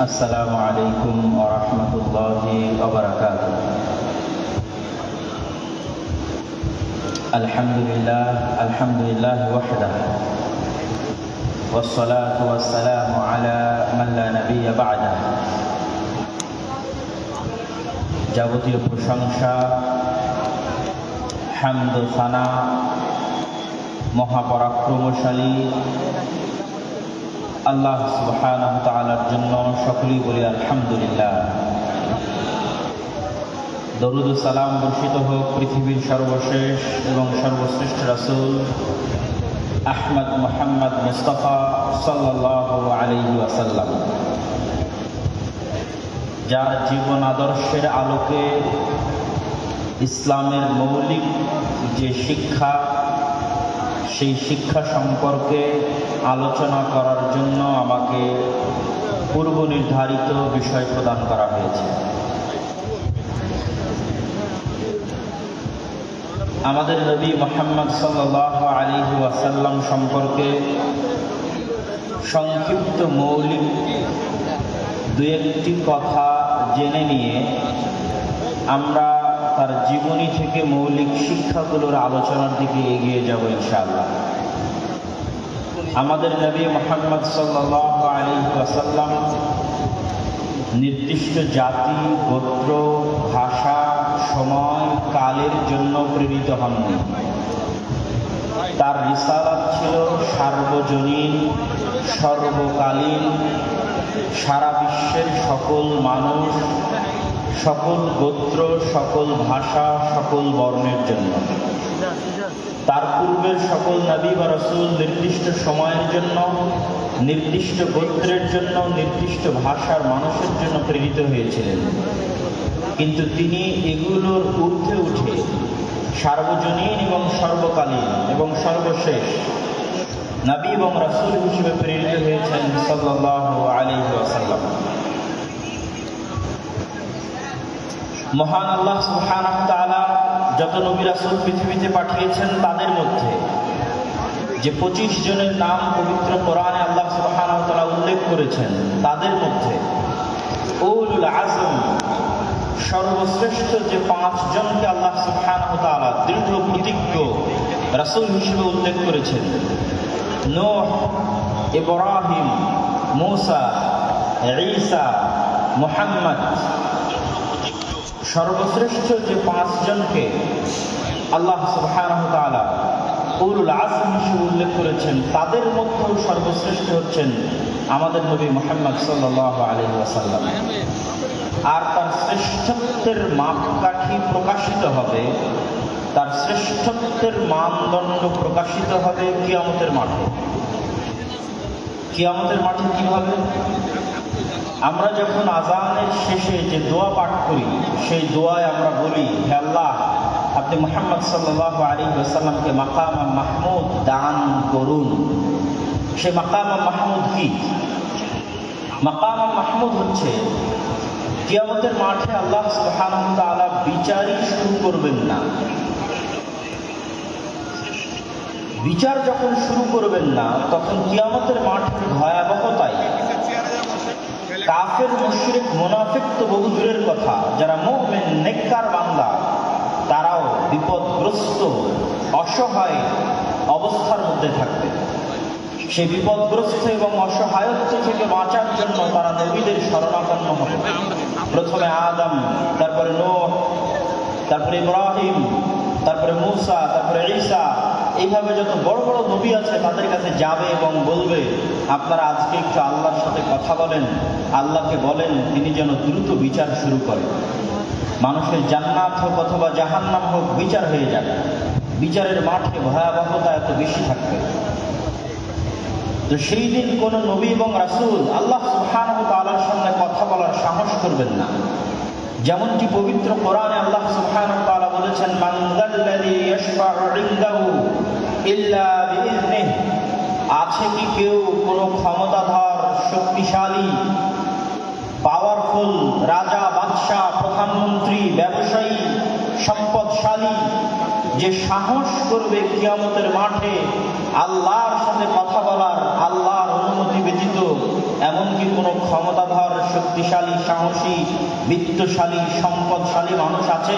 আসসালামু আলাইকুম ওয়া রাহমাতুল্লাহি ওয়া বারাকাতুহু। আলহামদুলিল্লাহ ওয়াহদাহু ওয়াসসালাতু ওয়াসসালামু আলা মান লা নাবিয়্যা বা'দাহু। যাবতীয় প্রশংসা, হামদ ও সানা মহাপরাক্রমশালী আল্লাহ সুবহানাহু ওয়া তাআলার জন্য সকলেই বলি আলহামদুলিল্লাহ। দরুদ ও সালাম বর্ষিত হোক পৃথিবীর সর্বশেষ এবং সর্বশ্রেষ্ঠ রাসূল আহমদ মুহাম্মদ মুস্তাফা সাল্লাল্লাহু আলাইহি ওয়াসাল্লাম, যার জীবন আদর্শের আলোকে ইসলামের মৌলিক যে শিক্ষা, সেই শিক্ষা সম্পর্কে আলোচনা করার জন্য আমাকে পূর্ব নির্ধারিত বিষয় প্রদান করা হয়েছে। আমাদের নবী মুহাম্মদ সাল্লাল্লাহু আলাইহি ওয়াসাল্লাম সম্পর্কে সংক্ষিপ্ত মৌলিক দু একটি কথা জেনে নিয়ে আমরা তার জীবনী থেকে মৌলিক শিক্ষাগুলোর আলোচনার দিকে এগিয়ে যাব ইনশাআল্লাহ। আমাদের নবী মুহাম্মদ সাল্লাল্লাহু আলাইহি ওয়াসাল্লাম নির্দিষ্ট জাতি, গোত্র, ভাষা, সময়, কালের জন্য প্রেরিত হননি। তার রিসালাত ছিল সার্বজনীন, সর্বকালীন, সারা বিশ্বের সকল মানুষ, সকল গোত্র, সকল ভাষা, সকল বর্ণের জন্য। তার পূর্বের সকল নবী বা রাসূল নির্দিষ্ট সময়ের জন্য, নির্দিষ্ট গোত্রের জন্য, নির্দিষ্ট ভাষার মানুষের জন্য প্রেরিত হয়েছিলেন। কিন্তু তিনি এগুলোর ঊর্ধ্বে উঠে সার্বজনীন এবং সর্বকালীন এবং সর্বশেষ নবী এবং রাসূল হিসেবে প্রেরিত হয়েছেন সাল্লাল্লাহু আলাইহি ওয়াসাল্লাম। মহান আল্লাহ সুবহানাহু ওয়া তাআলা যত নবী রাসূল পৃথিবীতে পাঠিয়েছেন, তাদের মধ্যে যে 25 জনের নাম পবিত্র কোরআনে আল্লাহ সুবহানাহু ওয়া তাআলা উল্লেখ করেছেন, তাদের মধ্যে উলুল আযম সর্বশ্রেষ্ঠ যে 5 জনকে আল্লাহ সুবহানাহু ওয়া তাআলা দৃঢ় প্রতিজ্ঞ রাসূল হিসেবে উল্লেখ করেছেন, নূহ, ইব্রাহিম, মূসা, ঈসা, মুহাম্মদ, সর্বশ্রেষ্ঠ যে 5 জনকে আল্লাহ সুবহানাহু ওয়া তাআলা উলুল আযম হিসেবে উল্লেখ করেছেন, তাদের মধ্যেও সর্বশ্রেষ্ঠ হচ্ছেন আমাদের নবী মুহাম্মদ সাল্লাল্লাহু আলাইহি ওয়াসাল্লাম। আর তার শ্রেষ্ঠত্বের মাপকাঠি প্রকাশিত হবে, তার শ্রেষ্ঠত্বের মানদণ্ড প্রকাশিত হবে কিয়ামতের মাঠে। কিয়ামতের মাঠে কিভাবে? আমরা যখন আযানের শেষে যে দোয়া পাঠ করি, সেই দোয়ায় আমরা বলি, হে আল্লাহ, আপনি মুহাম্মদ সাল্লাল্লাহু আলাইহি ওয়াসাল্লামকে মাকাম মাহমুদ দান করুন। সে মাকাম মাহমুদ কি? মাকাম মাহমুদ হচ্ছে কিয়ামতের মাঠে আল্লাহ সুবহানাহু ওয়া তাআলা বিচারই শুরু করবেন না। বিচার যখন শুরু করবেন না, তখন কিয়ামতের মাঠের ভয়াবহতায় কাফের, মুশরিক, মুনাফিক তো বহু দূরের কথা, যারা মুমিন নেককার বান্দা, তারাও বিপদগ্রস্ত, অসহায় অবস্থার মধ্যে থাকবে। সেই বিপদগ্রস্ত এবং অসহায়ত্ব থেকে বাঁচার জন্য তারা নবীদের শরণাপন্ন হবে। প্রথমে আদম, তারপরে নূহ, তারপরে ইব্রাহিম, তারপরে মূসা, তারপরে ঈসা, এইভাবে যত বড় বড় নবী আছে তাদের কাছে যাবে এবং বলবে, আপনারা আজকে একটু আল্লাহর সাথে কথা বলেন, আল্লাহকে বলেন তিনি যেন দ্রুত বিচার শুরু করেন। মানুষের জান্নাত হোক অথবা জাহান্নাম হোক, বিচার হয়ে যাবে। বিচারের মাঠে ভয়াবহতা এত বেশি থাকবে। তো সেই দিন কোন নবী এবং রাসূল আল্লাহ সুবহানাহু ওয়া তাআলার সামনে কথা বলার সাহস করবেন না। যেমনটি পবিত্র কোরআনে আল্লাহ সুবহানাহু ওয়া তাআলা বলেছেন, মান যাল্লাযী ইয়াশফা'ু ইনদাহু ইল্লা বিইذনিহি, আছে কি কেউ কোন ক্ষমতাধর, শক্তিশালী, পাওয়ারফুল রাজা, বাদশাহ, প্রধানমন্ত্রী, ব্যবসায়ী, সম্পদশালী, যে সাহস করবে কিয়ামতের মাঠে আল্লাহর সাথে কথা বলার, আল্লাহর অনুমতি ব্যতীত? এমনকি থেকে কোনো ক্ষমতাধর, শক্তিশালী, সাহসী, বিত্তশালী, সম্পদশালী মানুষ আছে?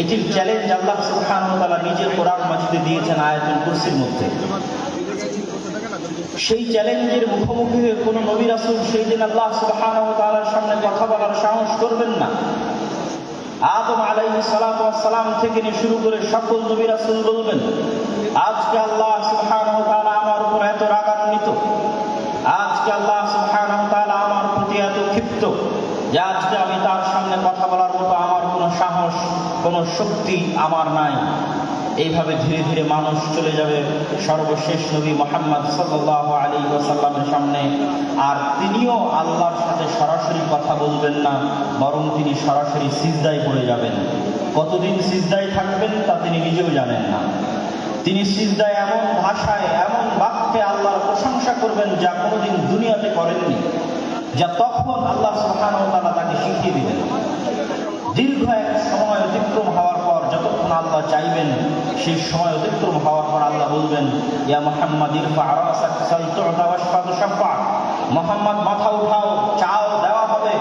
এটির চ্যালেঞ্জ আল্লাহ সুবহানাহু ওয়া তাআলা নিজের কোরআন মাজিদে দিয়েছেন আয়াতুল কুরসির মধ্যে। সেই চ্যালেঞ্জের মুখোমুখি হয়ে কোনো নবী রাসূল সেই দিন আল্লাহ সুবহানাহু ওয়া তাআলার সামনে কথা বলার সাহস করবেন না। আদম আলাইহিস সালাতু ওয়াস সালাম থেকে নিয়ে শুরু করে সকল নবী রাসূল বলবেন, আজকে আল্লাহ সুবহানাহু ওয়া তাআলা আমার উপর এত রাগান্বিত, আজকে আল্লাহ সুবহানাহু ওয়া তাআলা আমার প্রতি এত ক্ষিপ্ত যে আজকে আমি তার সামনে কথা বলার মতো আমার কোনো সাহস, কোনো শক্তি আমার নাই। এইভাবে ধীরে ধীরে মানুষ চলে যাবে সর্বশেষ নবী মুহাম্মদ সাল্লাল্লাহু আলাইহি ওয়াসাল্লামের সামনে, আর তিনিও আল্লাহর সাথে সরাসরি কথা বলবেন না, বরং তিনি সরাসরি সিজদায় পড়ে যাবেন। কতদিন সিজদায় থাকবেন তা তিনি নিজেও জানেন না। তিনি সিজদায় এমন ভাষায়, এমন বাক্যে আল্লাহর প্রশংসা করবেন যা কোনোদিন দুনিয়াতে করেননি, যা তখন আল্লাহ সুবহানাহু ওয়া তাআলা তাকে শিখিয়ে দিবেন। দীর্ঘ এক সময় অতিক্রম হওয়ার পর, যতক্ষণ আল্লাহ চাইবেন, সেই সময় অতিক্রম হওয়ার পর আল্লাহ বলবেন, ইয়া মুহাম্মাদ ইরফা রাসাক সাল তু'তা ওয়াশফা তুশফা, মুহাম্মদ মাথা উঠাও, চাও দেওয়া হবে,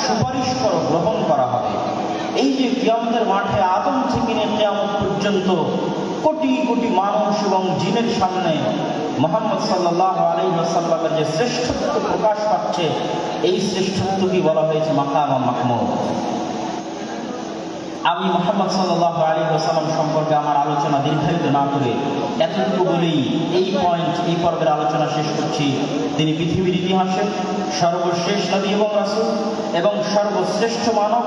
সুপারিশ করো গ্রহণ করা হবে। এই যে কিয়ামতের মাঠে আদম থেকে নিয়ে কিয়ামত পর্যন্ত কোটি কোটি মানুষ এবং জিনের সামনে মুহাম্মদ সাল্লাল্লাহু আলাইহি ওয়াসাল্লামের যে শ্রেষ্ঠত্ব প্রকাশ পাচ্ছে, এই শ্রেষ্ঠত্বকে বলা হয়েছে মাকাম মাহমুদ। আমি মুহাম্মদ সাল্লাল্লাহু আলাইহি ওয়াসাল্লাম সম্পর্কে আমার আলোচনা দীর্ঘায়িত না করে এতটুকু বলেই এই পর্বের আলোচনা শেষ করছি। তিনি পৃথিবীর ইতিহাসে সর্বশেষ নবী এবং রাসূল এবং সর্বশ্রেষ্ঠ মানব,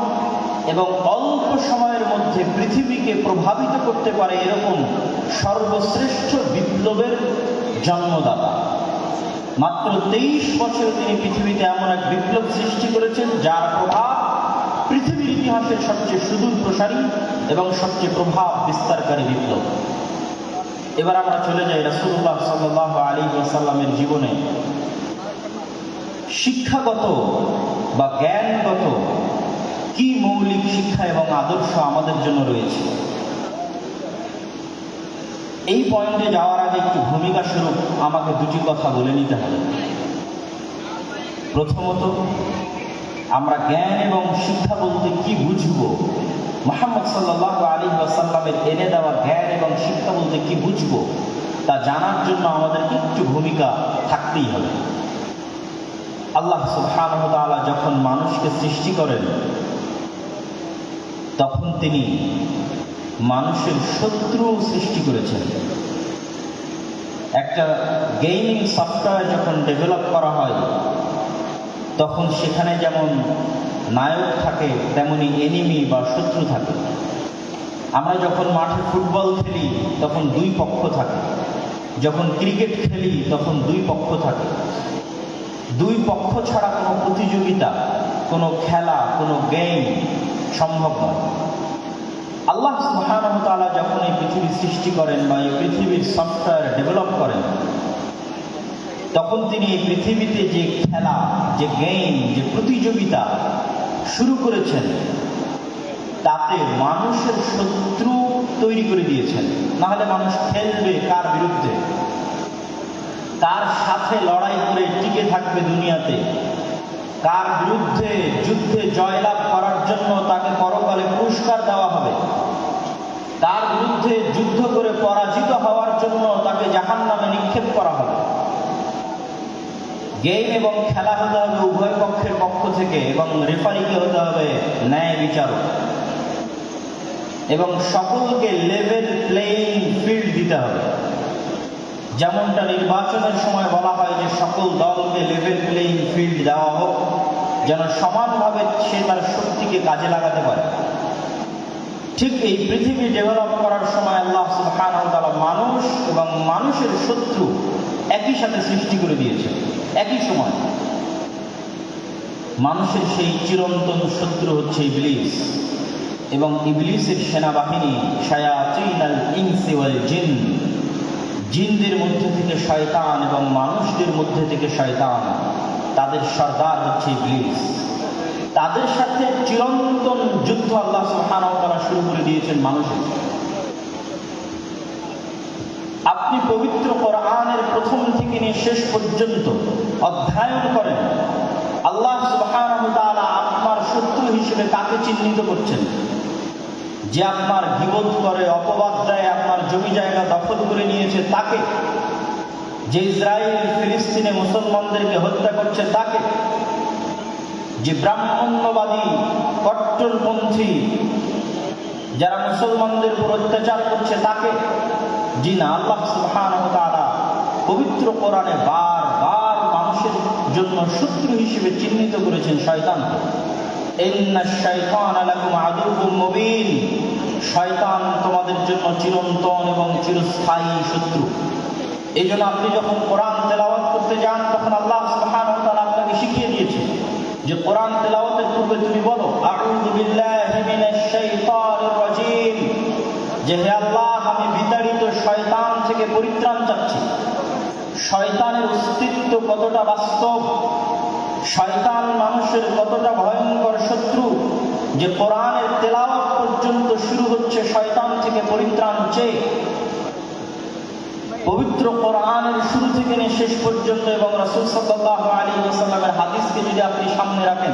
এবং অল্প সময়ের মধ্যে পৃথিবীকে প্রভাবিত করতে পারে এরকম সর্বশ্রেষ্ঠ বিপ্লবের জন্মদাতা। মাত্র 23 বছর তিনি পৃথিবীতে এমন এক বিপ্লব সৃষ্টি করেছেন যার প্রভাব পৃথিবীর ইতিহাসের সবচেয়ে সুদূর প্রসারী এবং সবচেয়ে প্রভাব বিস্তারকারী বিপ্লব। এবার আমরা চলে যাই রাসূলুল্লাহ সাল্লাল্লাহু আলাইহি ওয়াসাল্লামের জীবনে শিক্ষাগত বা জ্ঞানগত কি মৌলিক শিক্ষা এবং আদর্শ আমাদের জন্য রয়েছে। এই পয়েন্টে যাওয়ার আগে একটু ভূমিকা স্বরূপ আমাকে দুটি কথা বলে নিতে হবে। প্রথমত, আমরা জ্ঞান এবং শিক্ষা বলতে কি বুঝবো, মুহাম্মদ সাল্লাল্লাহু আলাইহি ওয়াসাল্লামের এনে দেওয়া জ্ঞান এবং শিক্ষা বলতে কি বুঝবো, তা জানার জন্য আমাদের একটু ভূমিকা থাকতেই হবে। আল্লাহ সুবহানাহু ওয়া তাআলা যখন মানুষকে সৃষ্টি করেন, তখন তিনি মানুষের শত্রু সৃষ্টি করেছেন। একটা গেমিং সফটওয়্যার যখন ডেভেলপ করা হয়, তখন সেখানে যেমন নায়ক থাকে তেমনি এনিমি বা শত্রু থাকে। আমরা যখন মাঠে ফুটবল খেলি তখন দুই পক্ষ থাকে, যখন ক্রিকেট খেলি তখন দুই পক্ষ থাকে। দুই পক্ষ ছাড়া কোনো প্রতিযোগিতা, কোনো খেলা, কোনো গেম সম্ভব নয়। আল্লাহ সুবহানাহু ওয়া তাআলা যখন এই পৃথিবী সৃষ্টি করেন বা এই পৃথিবীর সফটওয়্যার ডেভেলপ করেন, তখন তিনি এই পৃথিবীতে যে খেলা, যে গেম, যে প্রতিযোগিতা শুরু করেছেন, তাতে মানুষের শত্রু তৈরি করে দিয়েছেন। নাহলে মানুষ খেলবে কার বিরুদ্ধে, কার সাথে লড়াই করে টিকে থাকবে দুনিয়াতে, কার বিরুদ্ধে যুদ্ধে জয়লাভ করার জন্য তাকে পরকালে পুরস্কার দেওয়া হবে, তার বিরুদ্ধে যুদ্ধ করে পরাজিত হওয়ার জন্য তাকে জাহান্নামে নিক্ষেপ করা হবে। গেম এবং খেলা হতে হবে উভয় পক্ষের পক্ষ থেকে, এবং রেফারিকে হতে হবে ন্যায় বিচারক, এবং সকলকে লেভেল প্লেইং ফিল্ড দিতে হবে। যেমনটা নির্বাচনের সময় বলা হয় যে সকল দলকে লেভেল প্লেইং ফিল্ড দেওয়া হোক, যেন সমানভাবে সে তার শক্তিকে কাজে লাগাতে পারে। ঠিক এই পৃথিবী ডেভেলপ করার সময় আল্লাহ সুবহানাহু ওয়া তাআলা মানুষ এবং মানুষের শত্রু একই সাথে সৃষ্টি করে দিয়েছে। একই সময় মানুষের সেই চিরন্তন শত্রু হচ্ছে ইবলিস, এবং ইবলিসের সেনাবাহিনী শায়াতিনাল ইনসি ওয়াল জিন, জিনদের মধ্যে থেকে শয়তান এবং মানুষদের মধ্যে থেকে শয়তান, তাদের সর্দার হচ্ছে ইবলিস। তাদের সাথে চিরন্তন যুদ্ধ আল্লাহ সুবহানাহু ওয়া তাআলা শুরু করে দিয়েছেন মানুষের। আপনি পবিত্র কোরআনের প্রথম থেকে নিয়ে শেষ পর্যন্ত অধ্যয়ন করেন, আল্লাহ সুবহানাহু ওয়া তাআলা আপনার শত্রু হিসেবে কাকে চিহ্নিত করছেন? যে আপনার গীবত করে, অপবাদ দেয়, আপনার জমি জায়গা দখল করে নিয়েছে তাকে। যে ইসরায়েল ফিলিস্তিনে মুসলমানদেরকে হত্যা করছে তাকে। যে ব্রাহ্মণ্যবাদী কট্টরপন্থী যারা মুসলমানদের উপর অত্যাচার করছে তাকে। জি না, আল্লাহ সুবহানাহু ওয়া তাআলা পবিত্র কোরআনে বারবার মানুষের জন্য শত্রু হিসেবে চিহ্নিত করেছেন শয়তানকে। ইন্নাশ শাইতানা লাকুম আদুউম মুবিন, শয়তান তোমাদের জন্য চিরন্তন এবং চিরস্থায়ী শত্রু। এই জন্য আপনি যখন কোরআন তেলাওয়াত করতে যান তখন আল্লাহ সুবহানাহু ওয়া তাআলা আপনাকে শিখিয়ে দিয়েছে যে কোরআন তেলাওয়াতের পূর্বে তুমি বলো আউযু বিল্লাহি মিনাশ শাইতানির রাজীম, যে হে আল্লাহ আমি বিতাড়িত শয়তান থেকে পরিত্রাণ চাচ্ছি। শয়তানের অস্তিত্ব কতটা বাস্তব, শয়তান মানুষের কতটা ভয়ঙ্কর শত্রু, যে কোরআনের তেলাওয়াত পর্যন্ত শুরু হচ্ছে শয়তান থেকে পরিত্রাণ চেয়ে। পবিত্র কোরআনের শুরু থেকে নিয়ে শেষ পর্যন্ত এবং রাসূল সাল্লাল্লাহু আলাইহি ওয়াসাল্লামের হাদিসকে যদি আপনি সামনে রাখেন,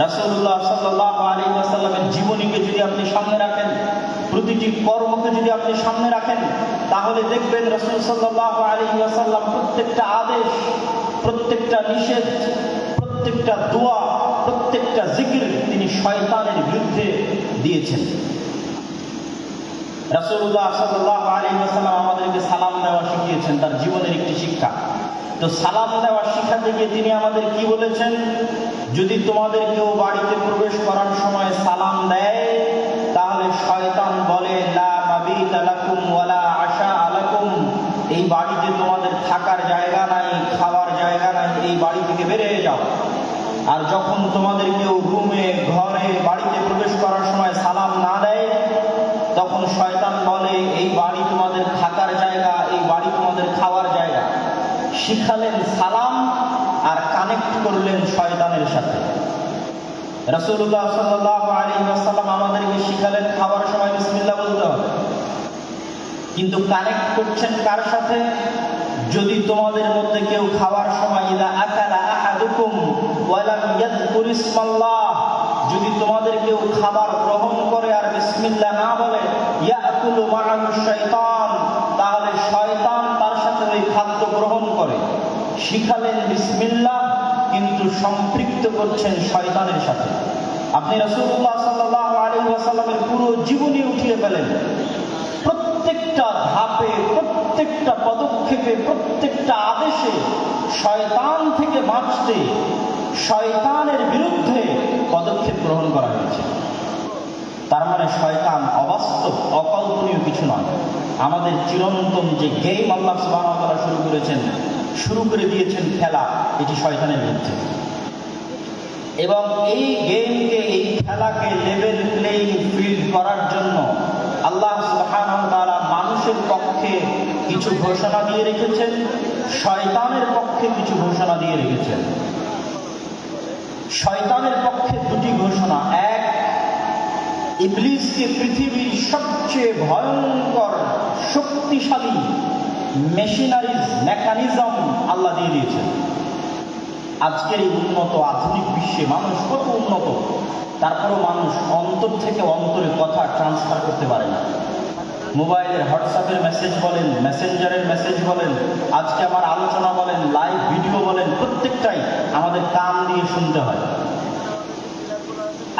রাসূলুল্লাহ সাল্লাল্লাহু আলাইহি ওয়াসাল্লামের জীবনীকে যদি আপনি সামনে রাখেন, প্রতিটি কর্মকে যদি আপনি সামনে রাখেন, তাহলে দেখবেন রাসূল সাল্লাল্লাহু আলাইহি ওয়াসাল্লাম প্রত্যেকটা আদেশ, প্রত্যেকটা নিষেধ, প্রত্যেকটা দোয়া, প্রত্যেকটা জিকির তিনি শয়তানের বিরুদ্ধে দিয়েছেন। রাসূলুল্লাহ সাল্লাল্লাহু আলাইহি ওয়াসাল্লাম আমাদেরকে সালাম দেওয়া শিখিয়েছেন, তার জীবনের একটি শিক্ষা। তো সালাম দেওয়া শিখাতে গিয়ে তিনি আমাদের কি বলেছেন? যদি তোমাদের কেউ বাড়িতে প্রবেশ করার সময় সালাম দেয় তাহলে শয়তান বলে লা মাবিতা লাকুম ওয়ালা আশা লাকুম, এই বাড়িতে তোমাদের থাকার জায়গা নাই, খাওয়ার জায়গা নাই, এই বাড়ি থেকে বেরিয়ে যাও। আর যখন তোমাদের কেউ রুমে, ঘরে, বাড়িতে প্রবেশ করার সময় সালাম না দেয় তখন শয়তান বলে এই বাড়ি তোমাদের থাকার জায়গা, এই বাড়ি তোমাদের খাওয়ার জায়গা। শিখালেন সালাম আর কানেক্ট করলেন শয়তানের সাথে। রাসূলুল্লাহ সাল্লাল্লাহু আলাইহি ওয়াসাল্লাম আমাদেরকে শিখালেন খাওয়ার সময় বিসমিল্লাহ বলতে হবে, কিন্তু কানেক্ট করছেন কার সাথে? যদি তোমাদের মধ্যে কেউ খাওয়ার সময় ইদা আকালা আহাদুকুম ওয়া লাম ইয়াযকুর ইসমাল্লাহ, যদি তোমাদের কেউ খাবার গ্রহণ করে আর বিসমিল্লাহ না বলে, ইয়াকুলু মাআহু শাইতান, তাহলে শয়তান তার সাথে ওই খাদ্য গ্রহণ করে। শিখালেন বিসমিল্লাহ, কিন্তু সম্পৃক্ত করছেন শয়তানের সাথে। আপনি রাসূলুল্লাহ সাল্লাল্লাহু আলাইহি ওয়াসাল্লামের পুরো জীবনী উঠিয়ে ফেলেন, প্রত্যেকটা ধাপে, প্রত্যেকটা পদক্ষেপে, প্রত্যেকটা আদেশে শয়তান থেকে বাঁচতে, শয়তানের বিরুদ্ধে পদক্ষেপ গ্রহণ করা হয়েছে। তার মানে শয়তান অবাস্তব, অকল্পনীয় কিছু নয়। আমাদের চিরন্তন যে গেম আল্লাহ সুবহানাহু ওয়া তাআলা শুরু করে দিয়েছেন খেলা, এটি শয়তানের বিরুদ্ধে। এবং এই গেমকে, এই খেলাকে লেভেল প্লেইং ফিল্ড করার জন্য আল্লাহ সুবহানাহু ওয়া তাআলা মানুষের পক্ষে কিছু ঘোষণা দিয়ে রেখেছেন, শয়তানের পক্ষে কিছু ঘোষণা দিয়ে রেখেছেন। শয়তানের পক্ষে দুটি ঘোষণা। এক, ইবলিসকে পৃথিবীর সবচেয়ে ভয়ঙ্কর শক্তিশালী মেকানিজম আল্লাহ দিয়ে দিয়েছেন। আজকের এই উন্নত আধুনিক বিশ্বে মানুষ কত উন্নত, তারপরেও মানুষ অন্তর থেকে অন্তরে কথা ট্রান্সফার করতে পারে না। মোবাইলের হোয়াটসঅ্যাপের মেসেজ বলেন, মেসেঞ্জারের মেসেজ বলেন, আজকে আমার আলোচনা বলেন, লাইভ ভিডিও বলেন, প্রত্যেকটাই আমাদের কান দিয়ে শুনতে হয়।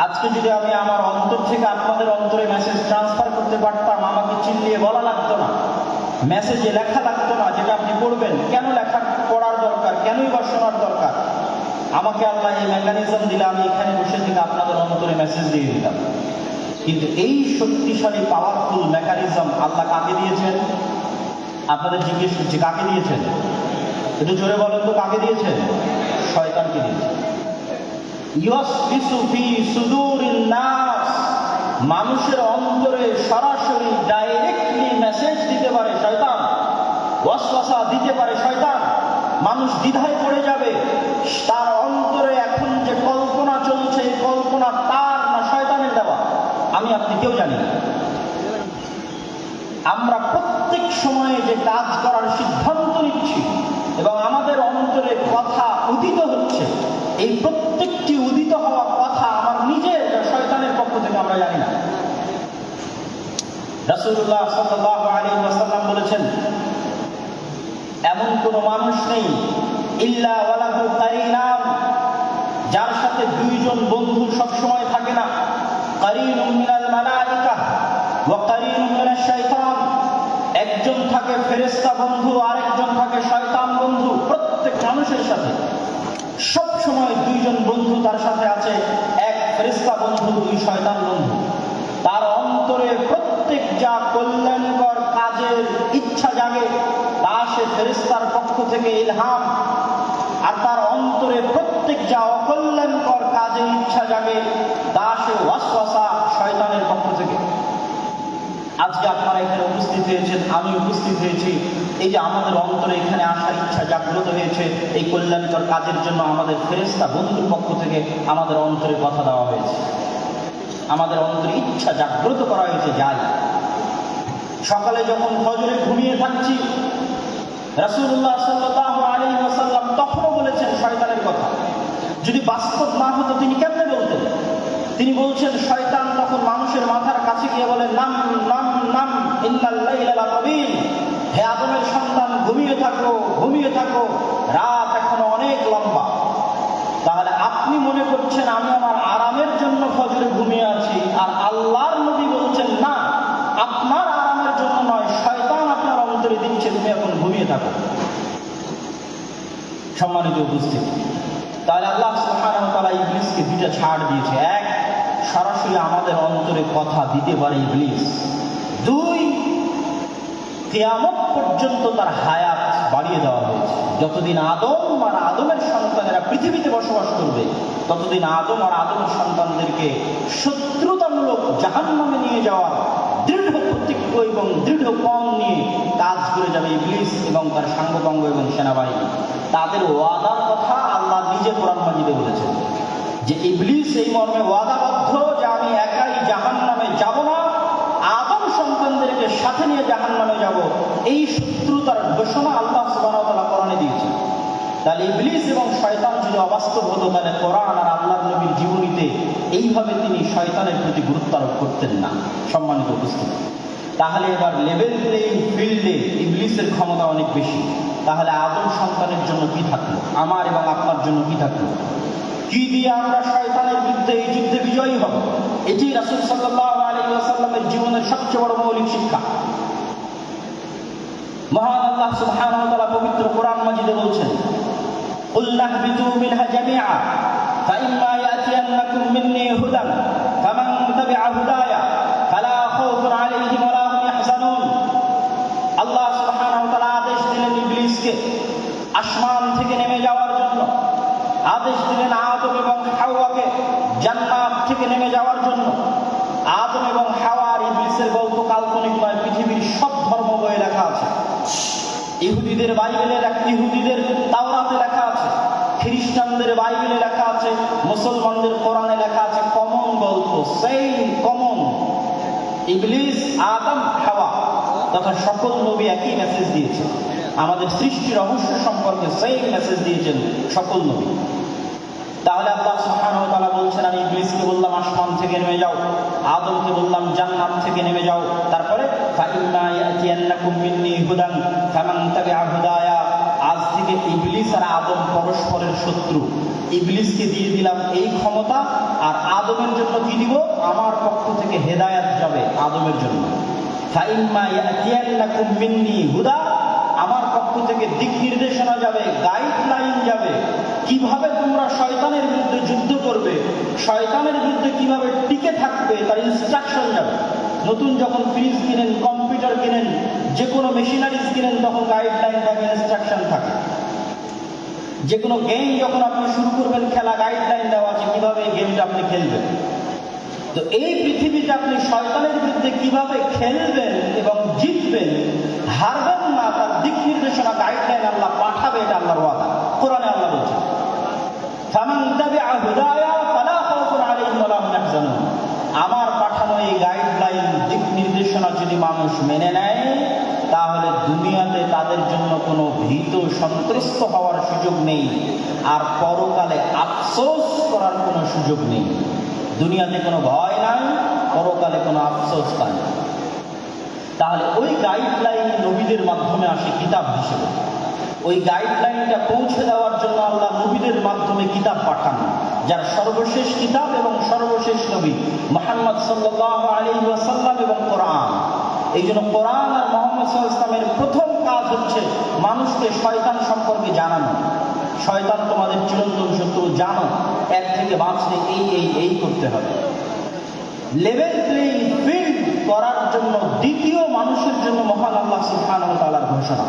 আজকে যদি আমি আমার অন্তর থেকে আপনাদের অন্তরে মেসেজ ট্রান্সফার করতে পারতাম, আমাকে চিল্লিয়ে বলা লাগতো না, মেসেজে লেখা লাগতো না যেটা আপনি পড়বেন। কেন লেখা পড়ার দরকার? কেনই বা শোনার দরকার? আমাকে আল্লাহ এই মেকানিজম দিলে আমি এখানে বসে থেকে আপনাদের অন্তরে মেসেজ দিয়ে দিতাম। কিন্তু এই শক্তিশালী পাওয়ারফুল মেকানিজম আল্লাহ কাকে দিয়েছেন? আপনাদের জিজ্ঞেস করছি, কাকে দিয়েছেন? একটু জোরে বলেন তো, কাকে দিয়েছেন? শয়তানকে দিয়েছেন। ইউসবিসু ফি সুদুরিন নাস, মানুষের অন্তরে সরাসরি ডাইরেক্টলি মেসেজ দিতে পারে শয়তান, ওয়াসওয়াসা দিতে পারে শয়তান। মানুষ দ্বিধায় পড়ে যাবে, তার অন্তরে এখন যে কল্পনা চলছে, এই কল্পনা তার না শয়তানের দেওয়া, আমি আপনি কেউ জানি না। আমরা প্রত্যেক সময়ে যে কাজ করার সিদ্ধান্ত নিচ্ছি এবং আমাদের অন্তরে কথা উদিত হচ্ছে, এই রাসূলুল্লাহ সাল্লাল্লাহু আলাইহি ওয়াসাল্লাম বলেছেন, এমন কোন মানুষ নেই ইল্লা ওয়ালাহু কারিনান, যার সাথে দুইজন বন্ধু সবসময় থাকে না। কারিনুম মিনাল মালাইকা ওয়া কারিনুম মিনাশ শাইতান, একজন থাকে ফেরেশতা বন্ধু, আরেকজন থাকে শয়তান বন্ধু। প্রত্যেক মানুষের সাথে সব সময় দুইজন বন্ধু তার সাথে আছে, এক ফেরেশতা বন্ধু, দুই শয়তান বন্ধু। তার অন্তরে প্রত্যেক যা কল্যাণকর কাজের ইচ্ছা জাগে তা সে ফেরেশতার পক্ষ থেকে ইলহাম, আর তার অন্তরে প্রত্যেক যা অকল্যাণকর কাজের ইচ্ছা জাগে তা সে ওয়াসওয়াসা, শয়তানের পক্ষ থেকে। আজকে আপনারা এখানে উপস্থিত হয়েছেন, আমি উপস্থিত হয়েছি, এই যে আমাদের অন্তরে এখানে আসার ইচ্ছা জাগ্রত হয়েছে, এই কল্যাণকর কাজের জন্য আমাদের ফেরেশতা বন্ধুর পক্ষ থেকে আমাদের অন্তরে কথা দেওয়া হয়েছে, আমাদের অন্তরে ইচ্ছা জাগ্রত করা হয়েছে। যাই সকালে যখন ফজরে ঘুমিয়ে থাকছি, রাসূলুল্লাহ সাল্লাল্লাহু আলাইহি ওয়াসাল্লাম তখনও বলেছেন শয়তানের কথা। যদি বাস্তব না হতো তিনি কেমনে বলতেন? তিনি বলছেন, শয়তান তখন মানুষের মাথার কাছে গিয়ে বলে, নাম নাম নাম ইন্নাল লাইলা লাতাবিল, হে আদমের সন্তান ঘুমিয়ে থাকো, ঘুমিয়ে থাকো, রাত এখনো অনেক লম্বা। তাহলে আপনি মনে করছেন আমি আমার আরামের জন্য ফজরে ঘুমিয়ে আছি, আর আল্লাহর নবী বলছেন না, আপনার আরামের জন্য নয়, শয়তান আপনার অন্তরে দিচ্ছে তুমি এখন ঘুমিয়ে থাকো। সম্মানিত উপস্থিতি, তাহলে আল্লাহ সুবহানাহু ওয়া তাআলা ইবলিসকে দুইটা ছাড় দিয়েছে। এক, সরাসরি আমাদের অন্তরে কথা দিতে পারে ইবলিস। দুই, কিয়ামত পর্যন্ত তার হায়াত বাড়িয়ে দেওয়া হয়েছে। যতদিন আদম আর আদমের সন্তানেরা পৃথিবীতে বসবাস করবে, ততদিন আদম আর আদমের সন্তানদেরকে শত্রুতামূলক জাহান্নামে নিয়ে যাওয়ার দৃঢ় প্রতিজ্ঞ এবং দৃঢ় পণ নিয়ে কাজ করে যাবে ইবলিস এবং তার সাঙ্গপাঙ্গ এবং সেনাবাহিনী। তাদের ওয়াদার কথা আল্লাহ নিজে কোরআন মাজিদে বলেছেন যে ইবলিস এই মর্মে ওয়াদাবদ্ধ যে আমি একাই জাহান্নামে যাব না, আদম সন্তানদেরকে সাথে নিয়ে জাহান্নামে যাব। এই শত্রুতার ঘোষণা আল্লাহ সুবহানাহু ওয়া তাআলা কোরআনে দিয়েছেন। তাহলে ইবলিস এবং শয়তান যদি অবাস্তব হতো, তাহলে কোরআন আর আল্লাহর নবীর জীবনীতে এইভাবে তিনি শয়তানের প্রতি গুরুত্ব আরোপ করতেন না। সম্মানিত উপস্থিতি, তাহলে এবার লেভেল প্লেইং ফিল্ডে ইবলিসের ক্ষমতা অনেক বেশি। তাহলে আদম সন্তানের জন্য কি থাকলো, আমার এবং আপনার জন্য কি থাকলো? কি দিয়ে আমরা শয়তানের বিরুদ্ধে এই যুদ্ধে বিজয়ী হব? এটি রাসূল সাল্লাল্লাহু আলাইহি ওয়াসাল্লামের জীবনের সবচেয়ে বড় মৌলিক শিক্ষা। মহান আল্লাহ সুবহানাহু ওয়া তাআলা পবিত্র কোরআন মাজিদে বলছেন, কুল নাহবিতু মিনহা জামিআ ফাইম্মা ইয়াতিয়ান্নাকুম মিন্নী হুদান ফামান তাবিআ হুদায়া ফালা খাউফুন আলাইহিম ওয়া লা হুম ইয়াহজানুন। আল্লাহ সুবহানাহু ওয়া তাআলা আদেশ দিলেন ইবলিসকে আসমান থেকে নেমে যাওয়ার জন্য, আদেশ দিলেন আদম এবং হাওয়াকে জান্নাত থেকে নেমে যাওয়ার জন্য। আদম এবং হাওয়া আর ইবলিসের গল্প কাল্পনিক নয়, পৃথিবীর সব ধর্ম বইয়ে লেখা আছে। ইহুদিদের বাইবেলে, ইহুদিদের তাওরাতে লেখা আছে, খ্রিস্টানদের বাইবেলে লেখা আছে, মুসলমানদের কোরআনে লেখা আছে। কমন গল্প, সেম কমন। ইবলিস, আদম, হাওয়া তথা সকল নবী একই মেসেজ দিয়েছে। আমাদের সৃষ্টি রহস্য সম্পর্কে সেম মেসেজ দিয়েছেন সকল নবী। তাহলে আল্লাহ সুবহানাহু ওয়া তাআলা বলছেন, আমি ইবলিসকে বললাম আসমান থেকে নেমে যাও, আদমকে বললাম জান্নাত থেকে নেমে যাও। তারপরে ফাইম্মা ইয়াতিয়ান্নাকুম মিন্নী হুদান ফামান তাবিআ হুদায়া, আজ থেকে ইবলিস আর আদম পরস্পরের শত্রু। ইবলিসকে দিয়ে দিলাম এই ক্ষমতা, আর আদমের জন্য কি দিব? আমার পক্ষ থেকে হেদায়েত যাবে আদমের জন্য। ফাইম্মা ইয়াতিয়ান্নাকুম মিন্নী হুদা, আমার পক্ষ থেকে দিক নির্দেশনা যাবে, গাইডলাইন যাবে, কিভাবে তোমরা শয়তানের বিরুদ্ধে যুদ্ধ করবে, শয়তানের বিরুদ্ধে কিভাবে টিকে থাকবে, তার ইনস্ট্রাকশন যাবে। নতুন যখন ফ্রিজ কিনেন, কম্পিউটার কিনেন, যে কোনো মেশিনারিজ কিনেন, তখন গাইডলাইন থাকে, ইনস্ট্রাকশন থাকে। যে কোনো গেম যখন আপনি শুরু করবেন খেলা, গাইডলাইন দেওয়া আছে কিভাবে এই গেমটা আপনি খেলবেন। তো এই পৃথিবীতে আপনি শয়তানের বিরুদ্ধে কিভাবে খেলবেন এবং জিতবেন, হারবেন না, তার দিক নির্দেশনা, গাইডলাইন আল্লাহ পাঠাবে। এটা আল্লাহর ওয়াদা। কোরআনে আল্লাহ বলছেন, ফামান তাবিআ হুদায়া ফালা খাউফুন আলাইহিম ওয়া লা হুম ইয়াহজানুন। আমার পাঠানো এই গাইডলাইন, দিক নির্দেশনা যদি মানুষ মেনে নেয়, তাহলে দুনিয়াতে তাদের জন্য কোনো ভীত সন্ত্রস্ত হওয়ার সুযোগ নেই, আর পরকালে আফসোস করার কোনো সুযোগ নেই। দুনিয়াতে কোনো ভয় নাই, পরকালে কোনো আফসোস নাই। তাহলে ওই গাইডলাইন নবীদের মাধ্যমে আসে কিতাব হিসেবে। ওই গাইডলাইনটা পৌঁছে দেওয়ার জন্য আল্লাহ নবীদের মাধ্যমে কিতাব পাঠান, যার সর্বশেষ কিতাব এবং সর্বশেষ নবী মুহাম্মদ সাল্লাল্লাহু আলাইহি ওয়াসাল্লাম এবং কোরআন। এই জন্য কোরআন আর মুহাম্মদ সাল্লাল্লাহু আলাইহি ওয়াসাল্লামের প্রথম কাজ হচ্ছে মানুষকে শয়তান সম্পর্কে জানানো। শয়তান তোমাদের চিরন্তন শত্রু, জানো, এর থেকে বাঁচতে এই করতে হবে। লেভেল প্লেইং ফিল্ড করার জন্য দ্বিতীয় মানুষের জন্য মহান আল্লাহ সুবহানাহু ওয়া তাআলার ঘোষণা।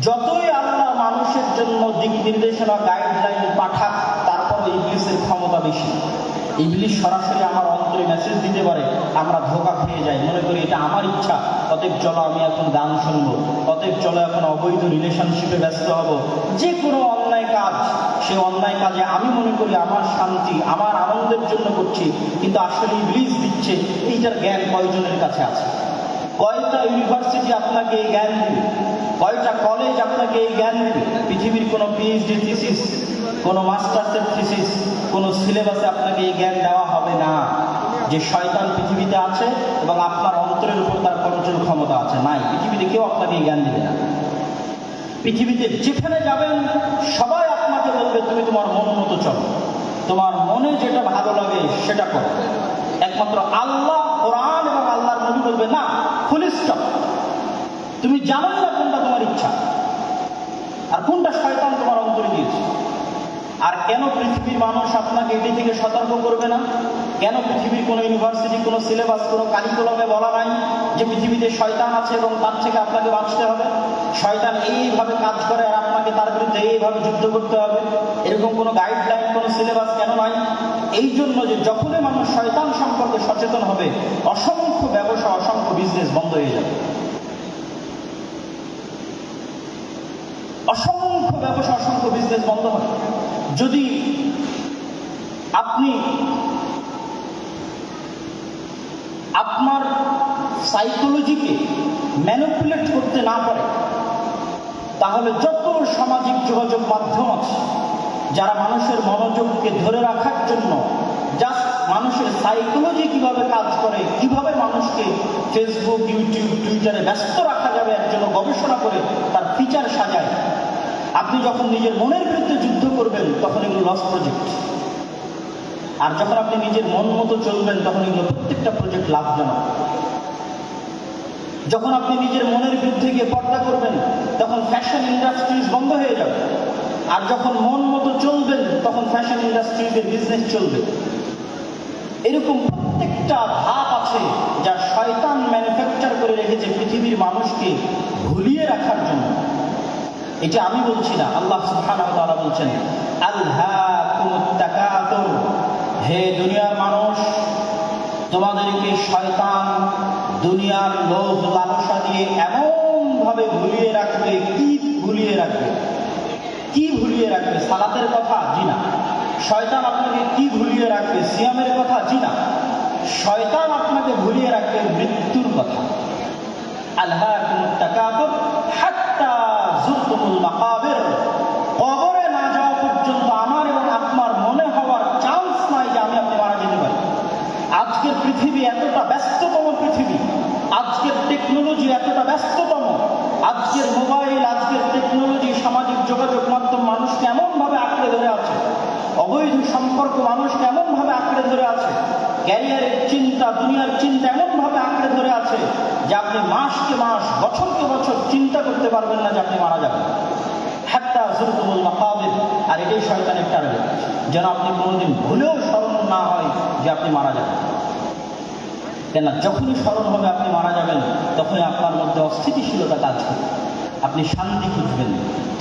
যতই আল্লাহ মানুষের জন্য দিক নির্দেশনা গাইডলাইন পাঠাক, তারপরও ইবলিসের ক্ষমতা বেশি। ইবলিস সরাসরি আমার অন্তরে মেসেজ দিতে পারে, আমরা ধোঁকা খেয়ে যাই, মনে করি এটা আমার ইচ্ছা, অতএব চলো আমি এখন গান শুনবো, অতএব চলো এখন অবৈধ রিলেশনশিপে ব্যস্ত হব। যে কোনো অন্যায় কাজ, সে অন্যায় কাজে আমি মনে করি আমার শান্তি, আমার আনন্দের জন্য করছি, কিন্তু আসলে ইবলিস দিচ্ছে। এইটার জ্ঞান কয়জনের কাছে আছে? কয়টা ইউনিভার্সিটি আপনাকে এই জ্ঞান দিবে? কয়টা কলেজ আপনাকে এই জ্ঞান দিবে? পৃথিবীর কোনো পিএইচডি থিসিস, কোনো মাস্টার্সের থিসিস, কোনো সিলেবাসে আপনাকে এই জ্ঞান দেওয়া হবে না যে শয়তান পৃথিবীতে আছে এবং আপনার অন্তরের উপর তার কন্ট্রোল ক্ষমতা আছে। নাই, পৃথিবীতে কেউ আপনাকে এই জ্ঞান দিবে না। পৃথিবীতে যেখানে যাবেন সবাই আপনাকে বলবে তুমি তোমার মন মতো চলো, তোমার মনে যেটা ভালো লাগে সেটা করো। একমাত্র আল্লাহ, কোরআন এবং আল্লাহর নবী বলবে না, ফুল স্টপ। তুমি জানোই না কোনটা তোমার ইচ্ছা আর কোনটা শয়তান তোমার অন্তরে দিয়েছে। আর কেন পৃথিবীর মানুষ আপনাকে এটি থেকে সতর্ক করবে না? কেন পৃথিবীর কোনো ইউনিভার্সিটি, কোনো সিলেবাস, কোনো কারিকুলামে বলা নাই যে পৃথিবীতে শয়তান আছে এবং তার থেকে আপনাকে বাঁচতে হবে? শয়তান এইভাবে কাজ করে আর আপনাকে তার বিরুদ্ধে এইভাবে যুদ্ধ করতে হবে, এরকম কোনো গাইডলাইন, কোনো সিলেবাস কেন নাই? এই জন্য যে যখনই মানুষ শয়তান সম্পর্কে সচেতন হবে, অসংখ্য ব্যবসা, অসংখ্য বিজনেস বন্ধ হয়ে যাবে। অসংখ্য ব্যবসা, অসংখ্য বিজনেস বন্ধ হয় যদি আপনি আপনার সাইকোলজিকে ম্যানিপুলেট করতে না পারেন। তাহলে যত সামাজিক যোগাযোগ মাধ্যম আছে, যারা মানুষের মনোযোগকে ধরে রাখার জন্য জাস্ট মানুষের সাইকোলজি কিভাবে কাজ করে, কিভাবে মানুষকে ফেসবুক, ইউটিউব, টুইটারে ব্যস্ত রাখা যাবে এর জন্য গবেষণা করে তার ফিচার সাজায়। আপনি যখন নিজের মনের বিরুদ্ধে যুদ্ধ করবেন তখন এগুলো লস প্রজেক্ট, আর যখন আপনি নিজের মন মতো চলবেন তখন এগুলো প্রত্যেকটা প্রজেক্ট লাভজনক। যখন আপনি নিজের মনের বিরুদ্ধে গিয়ে পর্দা করবেন তখন ফ্যাশন ইন্ডাস্ট্রিজ বন্ধ হয়ে যাবে, আর যখন মন মতো চলবেন তখন ফ্যাশন ইন্ডাস্ট্রিজের বিজনেস চলবে। এরকম প্রত্যেকটা ধাপ আছে যা শয়তান ম্যানুফ্যাকচার করে রেখেছে পৃথিবীর মানুষকে ভুলিয়ে রাখার জন্য। এটা আমি বলছি না, আল্লাহ সুবহানাহু ওয়া তাআলা বলছেন, আলহাকুমুত তাকাতুর, হে দুনিয়ার মানুষ, তোমাদেরকে শয়তান দুনিয়ার লোভ লালসা দিয়ে এমন ভাবে ভুলিয়ে রাখবে। কি ভুলিয়ে রাখবে? কি ভুলিয়ে রাখবে? সালাতের কথা? জি না। শয়তান আপনাকে কি ভুলিয়ে রাখবে? সিয়ামের কথা? জি না। শয়তান আপনাকে ভুলিয়ে রাখবে মৃত্যুর কথা। আলহাকুমুত তাকাতুর হাত্তা যুরতুমুল মাকাবির, কবরে না যাওয়া পর্যন্ত আমার এবং আপনার মনে হওয়ার চান্স নাই যে আমি আপনি মারা যেতে পারি। আজকের পৃথিবী এতটা ব্যস্ততম পৃথিবী, আজকের টেকনোলজি এতটা ব্যস্ততম, আজকের মোবাইল, আজকের টেকনোলজি, সামাজিক যোগাযোগ মাধ্যম মানুষকে এমনভাবে আঁকড়ে ধরে আছে, অবৈধ সম্পর্ক মানুষকে এমনভাবে আঁকড়ে ধরে আছে, ক্যারিয়ারের চিন্তা, দুনিয়ার চিন্তা এমনভাবে আঁকড়ে ধরে আছে যে আপনি মাসকে মাস, বছরকে বছর চিন্তা করতে পারবেন না যে আপনি মারা যাবেন। হাত্তা যুরতুমুল মাকাবির, আর এটাই শয়তানের টার্গেট, যেন আপনি কোনোদিন ভুলেও স্মরণ না হয় যে আপনি মারা যাবেন। কেন? যখনই স্মরণ হবে আপনি মারা যাবেন, তখনই আপনার মধ্যে অস্থিতিশীলতা কাজ করবে, আপনি শান্তি খুঁজবেন।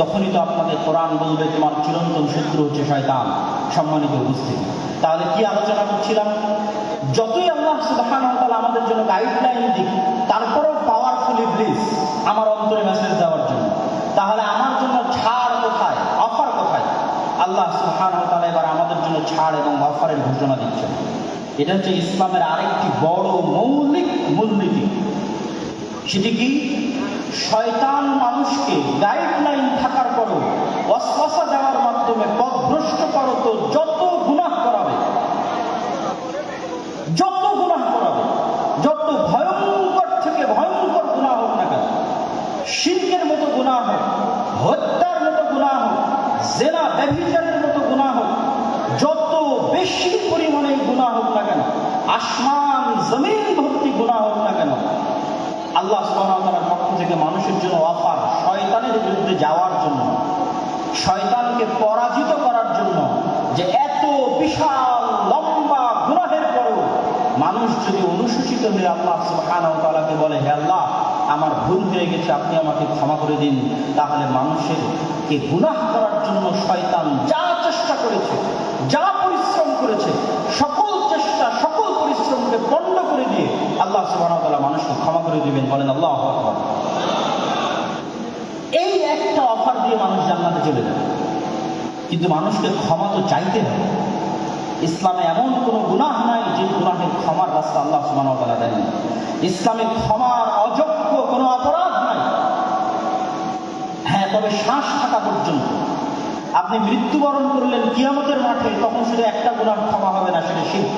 তখনই তো আপনাদের কোরআন বলবে তোমার চিরন্তন শত্রু হচ্ছে শয়তান। সম্মানিত উপস্থিতি, তাহলে কি আলোচনা করছিলাম? যতই আল্লাহ সুবহানাহু ওয়া তাআলা আমাদের জন্য গাইডলাইন দিক, তারপরেও পাওয়ারফুল ইবলিস আমার অন্তরে মেসেজ দেওয়ার জন্য। তাহলে আমার জন্য ছাড় কোথায়, অফার কোথায়? আল্লাহ সুবহানাহু ওয়া তাআলা এবার আমাদের জন্য ছাড় এবং অফারের ঘোষণা দিচ্ছেন। এটা হচ্ছে ইসলামের আরেকটি বড় মৌলিক মূলনীতি। সেটি কি? শয়তান মানুষকে গাইডলাইন থাকার পরও ওয়াসওয়াসা দেওয়ার মাধ্যমে পথভ্রষ্ট করো, তো যত গুনাহ করাবে, যত গুনাহ করাবে, যত ভয়ঙ্কর থেকে শিরকের মতো গুনাহ হোক, হত্যার মতো গুনাহ হোক, জেনা ব্যভিচারের মতো গুনাহ হোক, যত বেশি পরিমাণে গুনাহ হোক না কেন, আসমান জমিন ভর্তি গুনাহ হোক না কেন, আল্লাহ সুবহানাহু ওয়া তাআলার পক্ষ থেকে মানুষের জন্য অফার শয়তানের বিরুদ্ধে যাওয়ার জন্য, শয়তানকে পরাজিত করার জন্য, যে এত বিশাল লম্বা গুনাহের পরেও মানুষ যদি অনুশোচিত হয়ে আল্লাহ সুবহানাহু ওয়া তাআলাকে বলে, হে আল্লাহ আমার ভুল হয়ে গেছে, আপনি আমাকে ক্ষমা করে দিন, তাহলে মানুষেরকে গুনাহ করার জন্য শয়তান যা চেষ্টা করেছে, যা পরিশ্রম করেছে, সকল চেষ্টা সকল পরিশ্রমকে পণ্ড করে দিয়ে আল্লাহ সুবহানাহু ওয়া তাআলা মানুষকে ক্ষমা করে দিবেন। বলেন আল্লাহু আকবার। এই একটা অফার দিয়ে মানুষ জান্নাতে চলে যাবে, কিন্তু মানুষকে ক্ষমা তো চাইতে হবে। ইসলামে এমন কোনো গুনাহ নাই যে গুনাহের ক্ষমার রাস্তা আল্লাহ সুবহানাহু ওয়া তাআলা দেন। ইসলামে ক্ষমার অযোগ্য কোনো অপরাধ নাই। হ্যাঁ, তবে শ্বাস থাকা পর্যন্ত, আপনি মৃত্যুবরণ করলেন কিয়ামতের মাঠে, তখন শুধু একটা গুনাহ ক্ষমা হবে না, সেটা শিরক।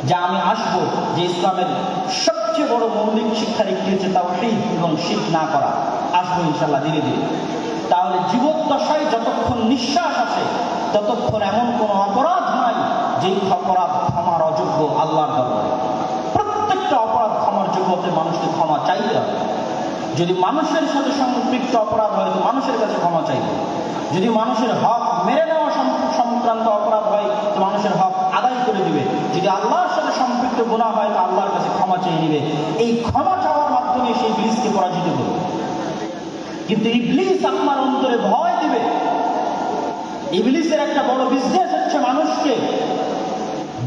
যা আমি আসবো, যে ইসলামের সবচেয়ে বড় মৌলিক শিক্ষার একটি হচ্ছে তাওহীদ এবং শিরক না করা, আসবো ইনশাআল্লাহ ধীরে ধীরে। তাহলে জীবদ্দশায় যতক্ষণ নিঃশ্বাস আছে ততক্ষণ এমন কোনো অপরাধ নাই যেই অপরাধ ক্ষমার অযোগ্য আল্লাহর দরবারে। প্রত্যেকটা অপরাধ ক্ষমার যোগ্যতে মানুষকে ক্ষমা চাইতে হবে। যদি মানুষের সাথে সম্পৃক্ত অপরাধ হয় তো মানুষের কাছে ক্ষমা চাইবে, যদি মানুষের হক মেরে নেওয়া সংক্রান্ত অপরাধ হয় তো মানুষের হক আদায় করে দিবে, যদি আল্লাহর সাথে সম্পৃক্ত গুনাহ হয় তো আল্লাহর কাছে ক্ষমা চেয়ে নিবে। এই ক্ষমা চাওয়ার মাধ্যমে সেই ইবলিসকে পরাজিত করবে। কিন্তু ইবলিস আপনার অন্তরে ভয় দিবে। ইবলিসের একটা বড় বিজনেস হচ্ছে মানুষকে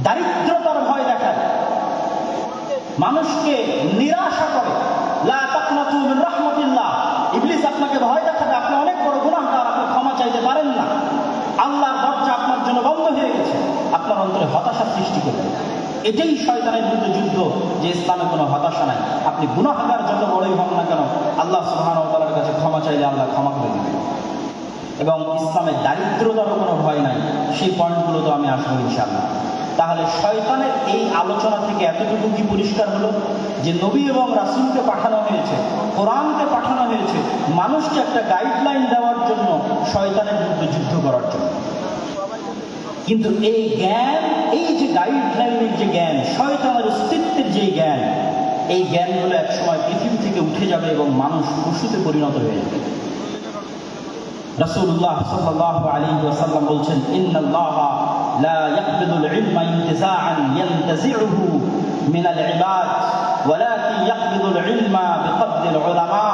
দারিদ্রতার ভয় দেখায়, মানুষকে নিরাশা করে। লা তাকনাতু মিন রাহমাতিল্লাহ। ইবলিস আপনাকে ভয় দেখাবে, আপনি অনেক বড় গুনাহগার, আপনি ক্ষমা চাইতে পারেন না, আল্লাহর দরজা আপনার জন্য বন্ধ হয়ে গেছে, আপনার অন্তরে হতাশা সৃষ্টি করবে। এটাই শয়তানের বিরুদ্ধে যুদ্ধ, যে ইসলামে কোনো হতাশা নাই। আপনি গুনাহগার যত বড়ই হন না কেন, আল্লাহ সুবহানাহু ওয়া তাআলার কাছে ক্ষমা চাইলে আল্লাহ ক্ষমা করে দিবেন। এবং ইসলামের দারিদ্রতারও কোনো ভয় নাই। সেই পয়েন্টগুলো তো আমি আসবো ইনশাআল্লাহ। তাহলে শয়তানের এই আলোচনা থেকে এতটুকু কি পরিষ্কার হলো যে নবী এবং রাসূলকে পাঠানো হয়েছে, কোরআনকে পাঠানো হয়েছে মানুষকে একটা গাইডলাইন দেওয়ার জন্য, শয়তানের বিরুদ্ধে যুদ্ধ করার জন্য। কিন্তু এই জ্ঞান, এই যে গাইডলাইনের যে জ্ঞান, শয়তানের অস্তিত্বের যে জ্ঞান, এই জ্ঞানগুলো একসময় পৃথিবী থেকে উঠে যাবে এবং মানুষ পশুতে পরিণত হয়ে যাবে। রাসূলুল্লাহ সাল্লাল্লাহু আলাইহি ওয়াসাল্লাম বলছেন, ইন্নাল্লাহা লা ইয়াকবিদুল ইলমা ইনতিজাআন ইয়ানতাজিউহু মিনাল ইবাদ ওয়ালাকিন ইয়াকবিদুল ইলমা বিকবদিল উলামা।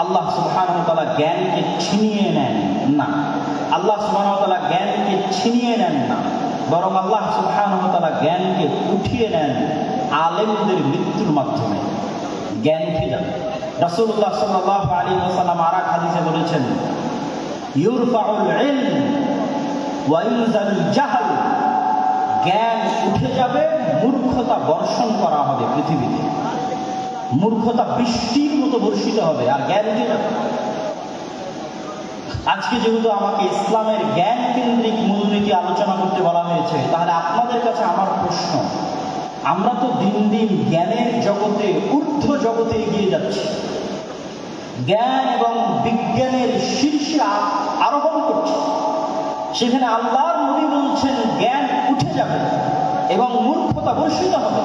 আল্লাহ সুবহানাহু ওয়া তাআলা জ্ঞানকে ছিনিয়ে নেন না, আল্লাহ সুবহানাহু ওয়া তাআলা জ্ঞানকে ছিনিয়ে নেন না, বরং আল্লাহ সুবহানাহু ওয়া তাআলা জ্ঞানকে উঠিয়ে নেন আলেমদের মৃত্যুর মাধ্যমে। জ্ঞান উঠে যাবে। রাসূলুল্লাহ সাল্লাল্লাহু আলাইহি ওয়াসাল্লাম আর এক হাদিসে বলেছেন, ইউরফাউল ইলম ওয়া ইউনজালুল জাহল। জ্ঞান উঠে যাবে, মূর্খতা বর্ষণ করা হবে পৃথিবীতে, মূর্খতা বৃষ্টির মতো বর্ষিত হবে, আর জ্ঞান উঠে যাবে। আজকে যেহেতু আমাকে ইসলামের জ্ঞান কেন্দ্রিক মূলনীতি আলোচনা করতে বলা হয়েছে, তাহলে আপনাদের কাছে আমার প্রশ্ন, আমরা তো দিন দিন জ্ঞানের জগতে, ঊর্ধ্ব জগতে এগিয়ে যাচ্ছি, জ্ঞান এবং বিজ্ঞানের শীর্ষে আরোহণ করছি, সেখানে আল্লাহর নবী বলছেন জ্ঞান উঠে যাবে এবং মূর্খতা বর্ষিত হবে।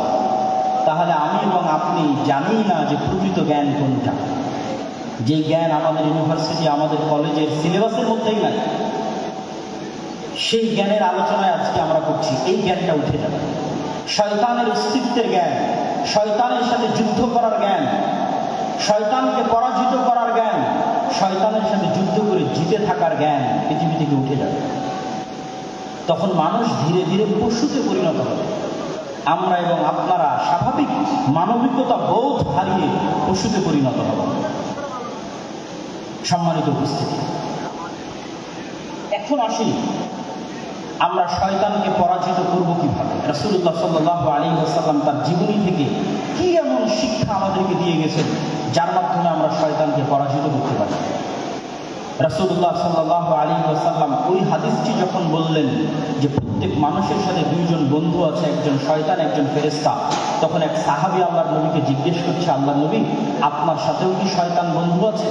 তাহলে আমি এবং আপনি জানি না যে প্রকৃত জ্ঞান কোনটা, যে জ্ঞান আমাদের ইউনিভার্সিটি, আমাদের কলেজের সিলেবাসের মধ্যেই নাই, সেই জ্ঞানের আলোচনায় আজকে আমরা করছি। এই জ্ঞানটা উঠে যাবে। শয়তানের অস্তিত্বের জ্ঞান, শয়তানের সাথে যুদ্ধ করার জ্ঞান, শয়তানকে পরাজিত করার জ্ঞান, শয়তানের সাথে যুদ্ধ করে জিতে থাকার জ্ঞান পৃথিবী থেকে উঠে যাবে। তখন মানুষ ধীরে ধীরে পশুতে পরিণত হবে। আমরা এবং আপনারা স্বাভাবিক মানবিকতা বোধ হারিয়ে পশুতে পরিণত হব। সম্মানিত উপস্থিতি, এখন আসি আমরা শয়তানকে পরাজিত করব কিভাবে। রাসূলুল্লাহ সাল্লাল্লাহু আলাইহি ওয়াসাল্লাম তার জীবনী থেকে কি এমন শিক্ষা আমাদেরকে দিয়ে গেছেন যার মাধ্যমে আমরা শয়তানকে পরাজিত করতে পারি। রাসূলুল্লাহ সাল্লাল্লাহু আলাইহি ওয়াসাল্লাম ওই হাদিসটি যখন বললেন যে প্রত্যেক মানুষের সাথে দুইজন বন্ধু আছে, একজন শয়তান, একজন ফেরেশতা। তখন এক সাহাবী আল্লাহর নবীকে জিজ্ঞেস করছে, আল্লাহর নবী, আপনার সাথেও কি শয়তান বন্ধু আছে?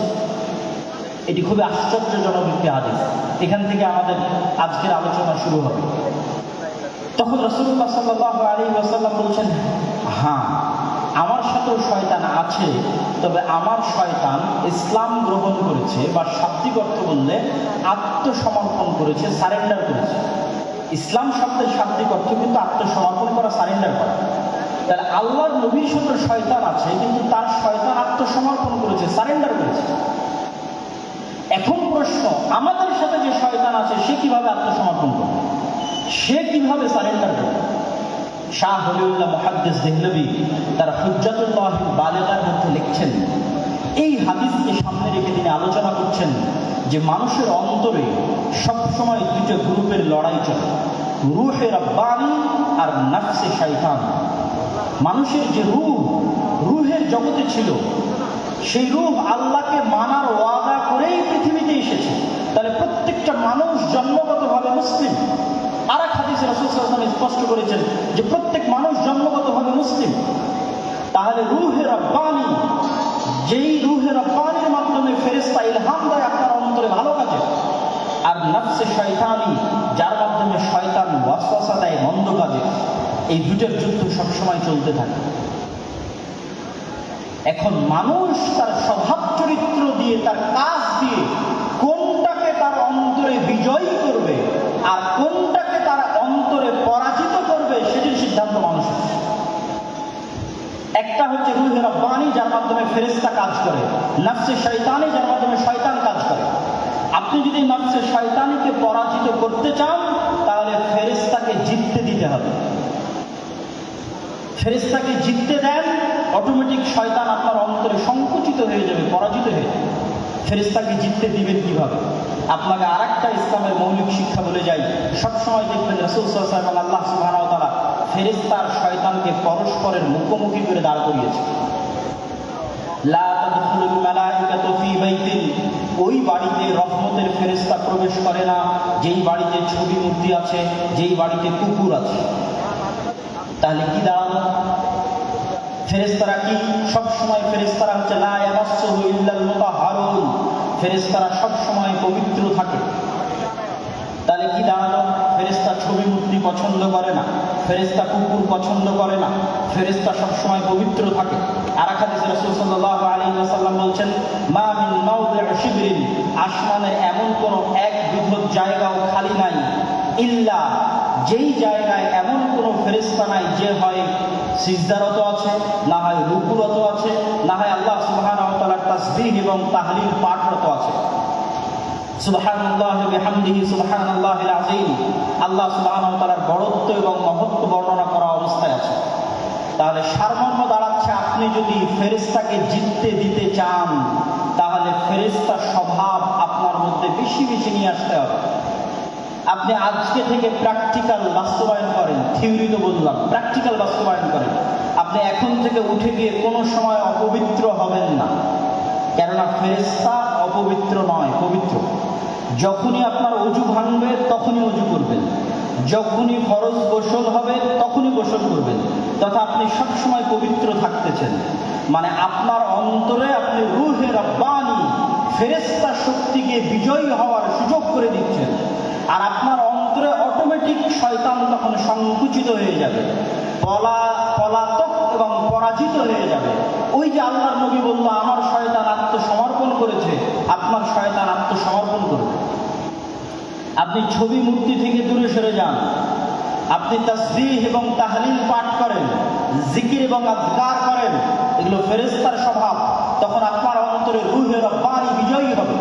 এটি খুবই আশ্চর্যজনক একটি হাদিস। এখান থেকে আমাদের আজকের আলোচনা শুরু হবে। তখন রাসূলুল্লাহ সাল্লাল্লাহু আলাইহি ওয়াসাল্লাম বলছেন, হ্যাঁ, আমার সাথেও শয়তান আছে, তবে আমার শয়তান ইসলাম গ্রহণ করেছে, বা শাব্দিক অর্থ বললে আত্মসমর্পণ করেছে, সারেন্ডার করেছে। ইসলাম শব্দের শাব্দিক অর্থ কিন্তু আত্মসমর্পণ করা, সারেন্ডার করা। তাহলে আল্লাহর নবীর সাথে শয়তান আছে, কিন্তু তার শয়তান আত্মসমর্পণ করেছে, সারেন্ডার করেছে। এখন প্রশ্ন, আমাদের সাথে যে শয়তান আছে সে কিভাবে আত্মসমর্পণ করবে, সে কিভাবে সারেন্ডার করবে? শাহ ওলিউল্লাহ মুহাদ্দিস দেহলভী তার হুজ্জাতুল্লাহিল বালিগার মধ্যে লিখছেন, এই হাদিসকে সামনে রেখে তিনি আলোচনা করছেন যে মানুষের অন্তরে সবসময় দুটো গ্রুপের লড়াই চলে, রূহে রাব্বানী আর নফসে শয়তান। মানুষের যে রূহের জগতে ছিল, সেই রূহ আল্লাহকে মানার ওয়াদা করেই পৃথিবীতে এসেছে। তাহলে প্রত্যেকটা মানুষ জন্মগতভাবে মুসলিম। আর এক হাদিসে রাসূল সাল্লাল্লাহু আলাইহি ওয়াসাল্লাম স্পষ্ট করেছেন যে প্রত্যেক মানুষ জন্মগতভাবে মুসলিম। তাহলে রূহে রাব্বানী, যেই রূহে রাব্বানীর মাধ্যমে ফেরেশতা ইলহাম দেয় আপনার অন্তরে ভালো কাজে, আর নফসে শয়তানি, যার মাধ্যমে শয়তান ওয়াসওয়াসা দেয় মন্দ কাজে, এই দুটোর যুদ্ধ সবসময় চলতে থাকে। এখন মানুষ তার স্বভাব চরিত্র দিয়ে, তার কাজ দিয়ে কোনটাকে তার অন্তরে বিজয়ী করবে আর কোনটাকে তার অন্তরে পরাজিত করবে, সেটির সিদ্ধান্ত মানুষের। একটা হচ্ছে রূহে রাব্বানী, যার মাধ্যমে ফেরেশতা কাজ করে, নফসে শয়তানি, যার মাধ্যমে শয়তান কাজ করে। আপনি যদি নফসে শয়তানিকে পরাজিত করতে চান, তাহলে ফেরেশতাকে জিততে দিতে হবে। ফেরেশতাকে জিততে দেন, অটোমেটিক শয়তান আপনার অন্তরে সংকুচিত হয়ে যাবে, পরাজিত হয়ে যাবে। ফেরেশতাকে জিততে দিবেন কিভাবে? আপনাকে আরেকটা ইসলামের মৌলিক শিক্ষা বলে যাই। সবসময় দেখবেন রাসূল সাল্লাল্লাহু আলাইহি ওয়াসাল্লাম, আল্লাহ সুবহানাহু ওয়া তাআলা ফেরেশতা আর শয়তানকে পরস্পরের মুখোমুখি করে দাঁড় করিয়েছে। লা তাদখুলুল মালাইকাতু ফী বাইতিন, ওই বাড়িতে রহমতের ফেরেশতা প্রবেশ করে না যেই বাড়িতে ছবি মূর্তি আছে, যেই বাড়িতে কুকুর আছে। তাহলে কি দাঁড়ালো? ফেরেশতারা কি সবসময়, ফেরেশতারা হচ্ছে লা ইয়ামাসসুহু ইল্লাল মুতাহহারুন, ফেরেশতারা সবসময় পবিত্র থাকে। তাহলে কি দাঁড়ালো? ফেরেশতা ছবি মূর্তি পছন্দ করে না, ফেরেশতা কুকুর পছন্দ করে না, ফেরেশতা সবসময় পবিত্র থাকে। আর এক হাদিসে রাসূল সাল্লাল্লাহু আলাইহি ওয়াসাল্লাম বলছেন, মা মিন মাওদি'i শিবরিন, আসমানের এমন কোন এক বিঘত জায়গাও খালি নাই, ইল্লা, যেই জায়গায় এমন কোন ফেরেশতা নাই যে হয় সিজদারত আছে, না হয় রুকুরত আছে, না হয় আল্লাহ সুবহানাহু ওয়া তাআলার তাসবিহ এবং তাহলিল পাঠরত আছে। সুবহানাল্লাহি ওয়া বিহামদিহি সুবহানাল্লাহিল আযীম, আল্লাহ সুবহানাহু ওয়া তাআলার বড়ত্ব এবং মহত্ব বর্ণনা করা অবস্থায় আছে। তাহলে সারমর্ম দাঁড়াচ্ছে, আপনি যদি ফেরেশতাকে জিততে দিতে চান, তাহলে ফেরেশতার স্বভাব আপনার মধ্যে বেশি বেশি নিয়ে আসতে হবে। আপনি আজকে থেকে প্র্যাকটিক্যাল বাস্তবায়ন করেন, থিওরি তো বললাম, প্র্যাকটিক্যাল বাস্তবায়ন করেন। আপনি এখন থেকে উঠে গিয়ে কোনো সময় অপবিত্র হবেন না, কেননা ফেরেশতা অপবিত্র নয়, পবিত্র। যখনই আপনার অজু ভাঙবে তখনই অজু করবেন, যখনই ফরজ গোসল হবে তখনই গোসল করবেন, তথা আপনি সবসময় পবিত্র থাকতেছেন। মানে আপনার অন্তরে আপনি রূহে রাব্বানী, ফেরেশতা শক্তিকে বিজয়ী হওয়ার সুযোগ করে দিচ্ছেন। আর আপনার অন্তরে অটোমেটিক শয়তান তখন সংকুচিত হয়ে যাবে, পলাতক এবং পরাজিত হয়ে যাবে। ওই যে আল্লাহর নবী বলল, আমার শয়তান আত্মসমর্পণ করেছে, আপনার শয়তান আত্মসমর্পণ করবে। আপনি ছবি মূর্তি থেকে দূরে সরে যান, আপনি তাসবিহ এবং তাহলিল পাঠ করেন, জিকির এবং আযকার করেন, এগুলো ফেরেশতার স্বভাব। তখন আপনার অন্তরে রূহে রাব্বানী বিজয়ী হবে।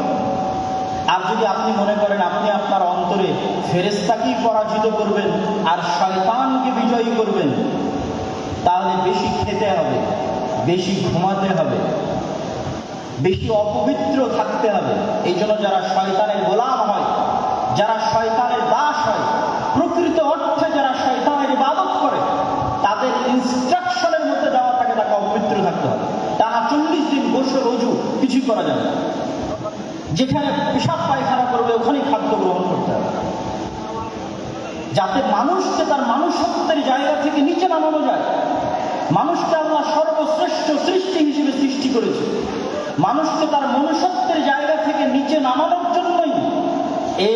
আর যদি আপনি মনে করেন আপনি আপনার অন্তরে ফেরেশতাকেই পরাজিত করবেন আর শয়তানকে বিজয়ী করবেন, তাহলে বেশি খেতে হবে, বেশি ঘুমাতে হবে, বেশি অপবিত্র থাকতে হবে। এই জন্য যারা শয়তানের গোলাম হয়, যারা শয়তানের দাস হয়, প্রকৃত অর্থে যারা শয়তানের ইবাদত করে, তাদের ইনস্ট্রাকশনের মধ্যে দেওয়া থাকে তাকে অপবিত্র থাকতে হবে। টানা 40 দিন গোসল ওযু কিছুই করা যাবে না, যেখানে পেশাব পায়খানা করবে ওখানেই খাদ্য গ্রহণ করতে হবে। যাতে মানুষকে তার মানুষত্বের জায়গা থেকে নিচে নামানো যায়। মানুষকে আল্লাহ সর্বশ্রেষ্ঠ সৃষ্টি হিসেবে সৃষ্টি করেছে। মানুষকে তার মনুষ্যত্বের জায়গা থেকে নিচে নামানোর জন্যই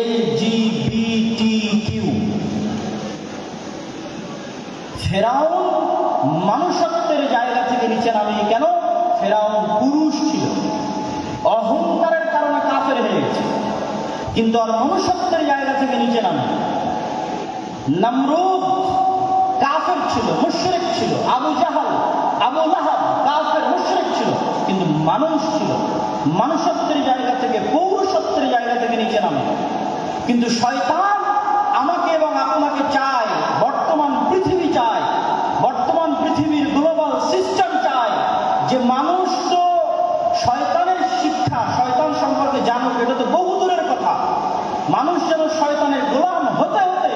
LGBTQ। ফেরাউন মানুষত্বের জায়গা থেকে নিচে নামে কেন? ফেরাউন পুরুষ ছিল, অহংকারের কারণে কাফের হয়ে গেছে, কিন্তু আর মনুষ্যত্বের জায়গা থেকে নিচে নামে। নমরুদ কাফের ছিল, মুশরিক ছিল। আবু জাহাল, আবু লাহাব কাফের মুশরিক ছিল, কিন্তু মানুষ ছিল। মানুষত্বের জায়গা থেকে, পৌরুষত্বের জায়গা থেকে নিচে নামে। কিন্তু শয়তান আমাকে এবং আপনাকে চায়, বর্তমান পৃথিবী চায়, বর্তমান পৃথিবীর গ্লোবাল সিস্টেম চায় যে মানুষ তো শয়তানের শিক্ষা, শয়তান সম্পর্কে জানুক, এটা তো বহু দূরের কথা। মানুষ যেন শয়তানের গোলাম হতে হতে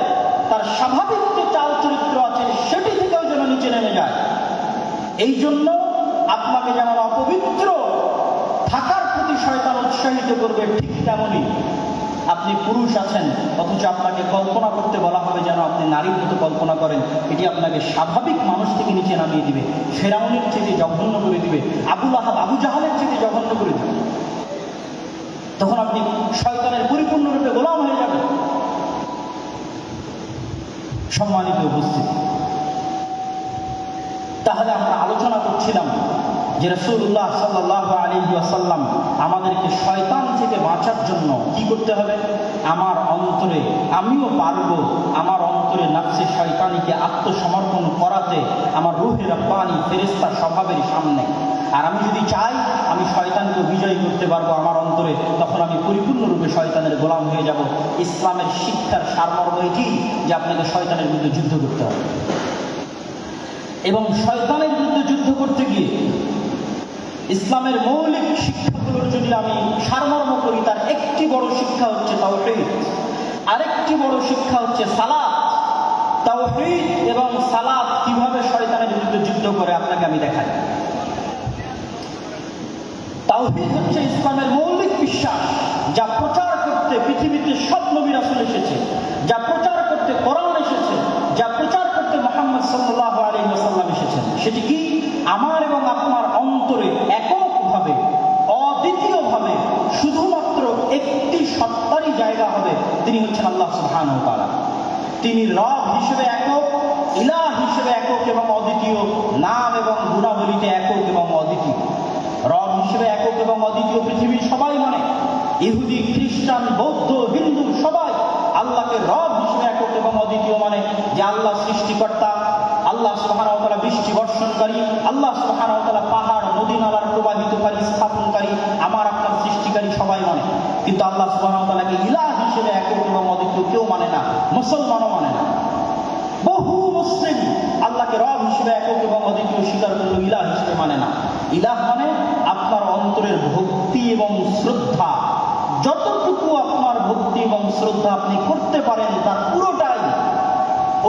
তার স্বাভাবিক যে চাল চরিত্র আছে সেটি থেকেও যেন নিচে নেমে যায়। এই জন্য আপনাকে যেমন অপবিত্র থাকার প্রতি শয়তান উৎসাহিত করবে, ঠিক তেমনই আপনি পুরুষ আছেন অথচ আপনাকে কল্পনা করতে বলা হবে যেন আপনি নারীর মতো কল্পনা করেন। এটি আপনাকে স্বাভাবিক মানুষ থেকে নিচে নামিয়ে দিবে, ফেরাউনের চেয়ে জঘন্য করে দিবে, আবু লাহাব আবু জাহালের চেয়ে জঘন্য করে দিবে। তখন আপনি শয়তানের পরিপূর্ণরূপে গোলাম হয়ে যাবেন। সম্মানিত উপস্থিতি, তাহলে আমরা আলোচনা করছিলাম যে রাসূলুল্লাহ সাল্লাল্লাহু আলাইহি ওয়াসাল্লাম আমাদেরকে শয়তান থেকে বাঁচার জন্য কি করতে হবে? আমার অন্তরে, আমিও পারবো আমার অন্তরে নফসে শয়তানিকে আত্মসমর্পণ করাতে, আমার রূহে রব্বানি ফেরেশতা স্বভাবের সামনে। আর আমি যদি চাই আমি শয়তানকে বিজয় করতে পারবো আমার অন্তরে, তখন আমি পরিপূর্ণরূপে শয়তানের গোলাম হয়ে যাব। ইসলামের শিক্ষার সারমর্ম এটি যে আপনাকে শয়তানের বিরুদ্ধে যুদ্ধ করতে হবে। এবং শয়তানের বিরুদ্ধে যুদ্ধ করতে গিয়ে ইসলামের মৌলিক শিক্ষাগুলোর যদি আমি সারমর্ম করি, তার একটি বড় শিক্ষা হচ্ছে তাওহীদ, আরেকটি বড় শিক্ষা হচ্ছে সালাত। তাওহীদ এবং সালাত কিভাবে শয়তানের বিরুদ্ধে যুদ্ধ করে আপনাকে আমি দেখাই। তাওহীদ হচ্ছে ইসলামের মৌলিক বিশ্বাস, যা প্রচার করতে পৃথিবীতে সব নবী রাসূল এসেছে, যা প্রচার করতে কোরআন এসেছে, যা প্রচার করতে মুহাম্মদ সাল্লাল্লাহু আলাইহি ওয়াসাল্লাম এসেছেন। সেটি কি? আমার এবং আপনার অন্তরে এককভাবে, অদ্বিতীয়ভাবে শুধুমাত্র একটি সত্তারই জায়গা হবে, তিনি হচ্ছেন আল্লাহ সুবহানাহু ওয়া তাআলা। তিনি রব হিসেবে একক, ইলাহ হিসেবে একক এবং অদ্বিতীয়, নাম এবং গুণাবলীতে একক এবং অদ্বিতীয়। রব হিসেবে একক এবং অদ্বিতীয় পৃথিবীর সবাই মানে, ইহুদি, খ্রিস্টান, বৌদ্ধ, হিন্দু সবাই আল্লাহকে রব হিসেবে একক এবং অদ্বিতীয় মানে যে আল্লাহ সৃষ্টিকর্তা, আল্লাহ সুবহানাহু ওয়া তাআলা বৃষ্টি বর্ষণকারী, আল্লাহ সুবহানাহু ওয়া তাআলা পাহাড় নদী নালার প্রবাহিতকারী, স্থাপনকারী, আমার আপনার সৃষ্টিকারী সবাই মানে। কিন্তু আল্লাহ সুবহানাহু ওয়া তাআলাকে ইলাহ হিসেবে একক এবং অদ্বিতীয় কেউ মানে না, মুসলমানও মানে না। বহু মুসলিম আল্লাহকে রব হিসেবে একক এবং অদ্বিতীয় স্বীকার করলেও ইলাহ হিসেবে মানে না। ইলাহ মানে আপনার অন্তরের ভক্তি এবং শ্রদ্ধা, যতটুকু আপনার ভক্তি এবং শ্রদ্ধা আপনি করতে পারেন তার পুরোটাই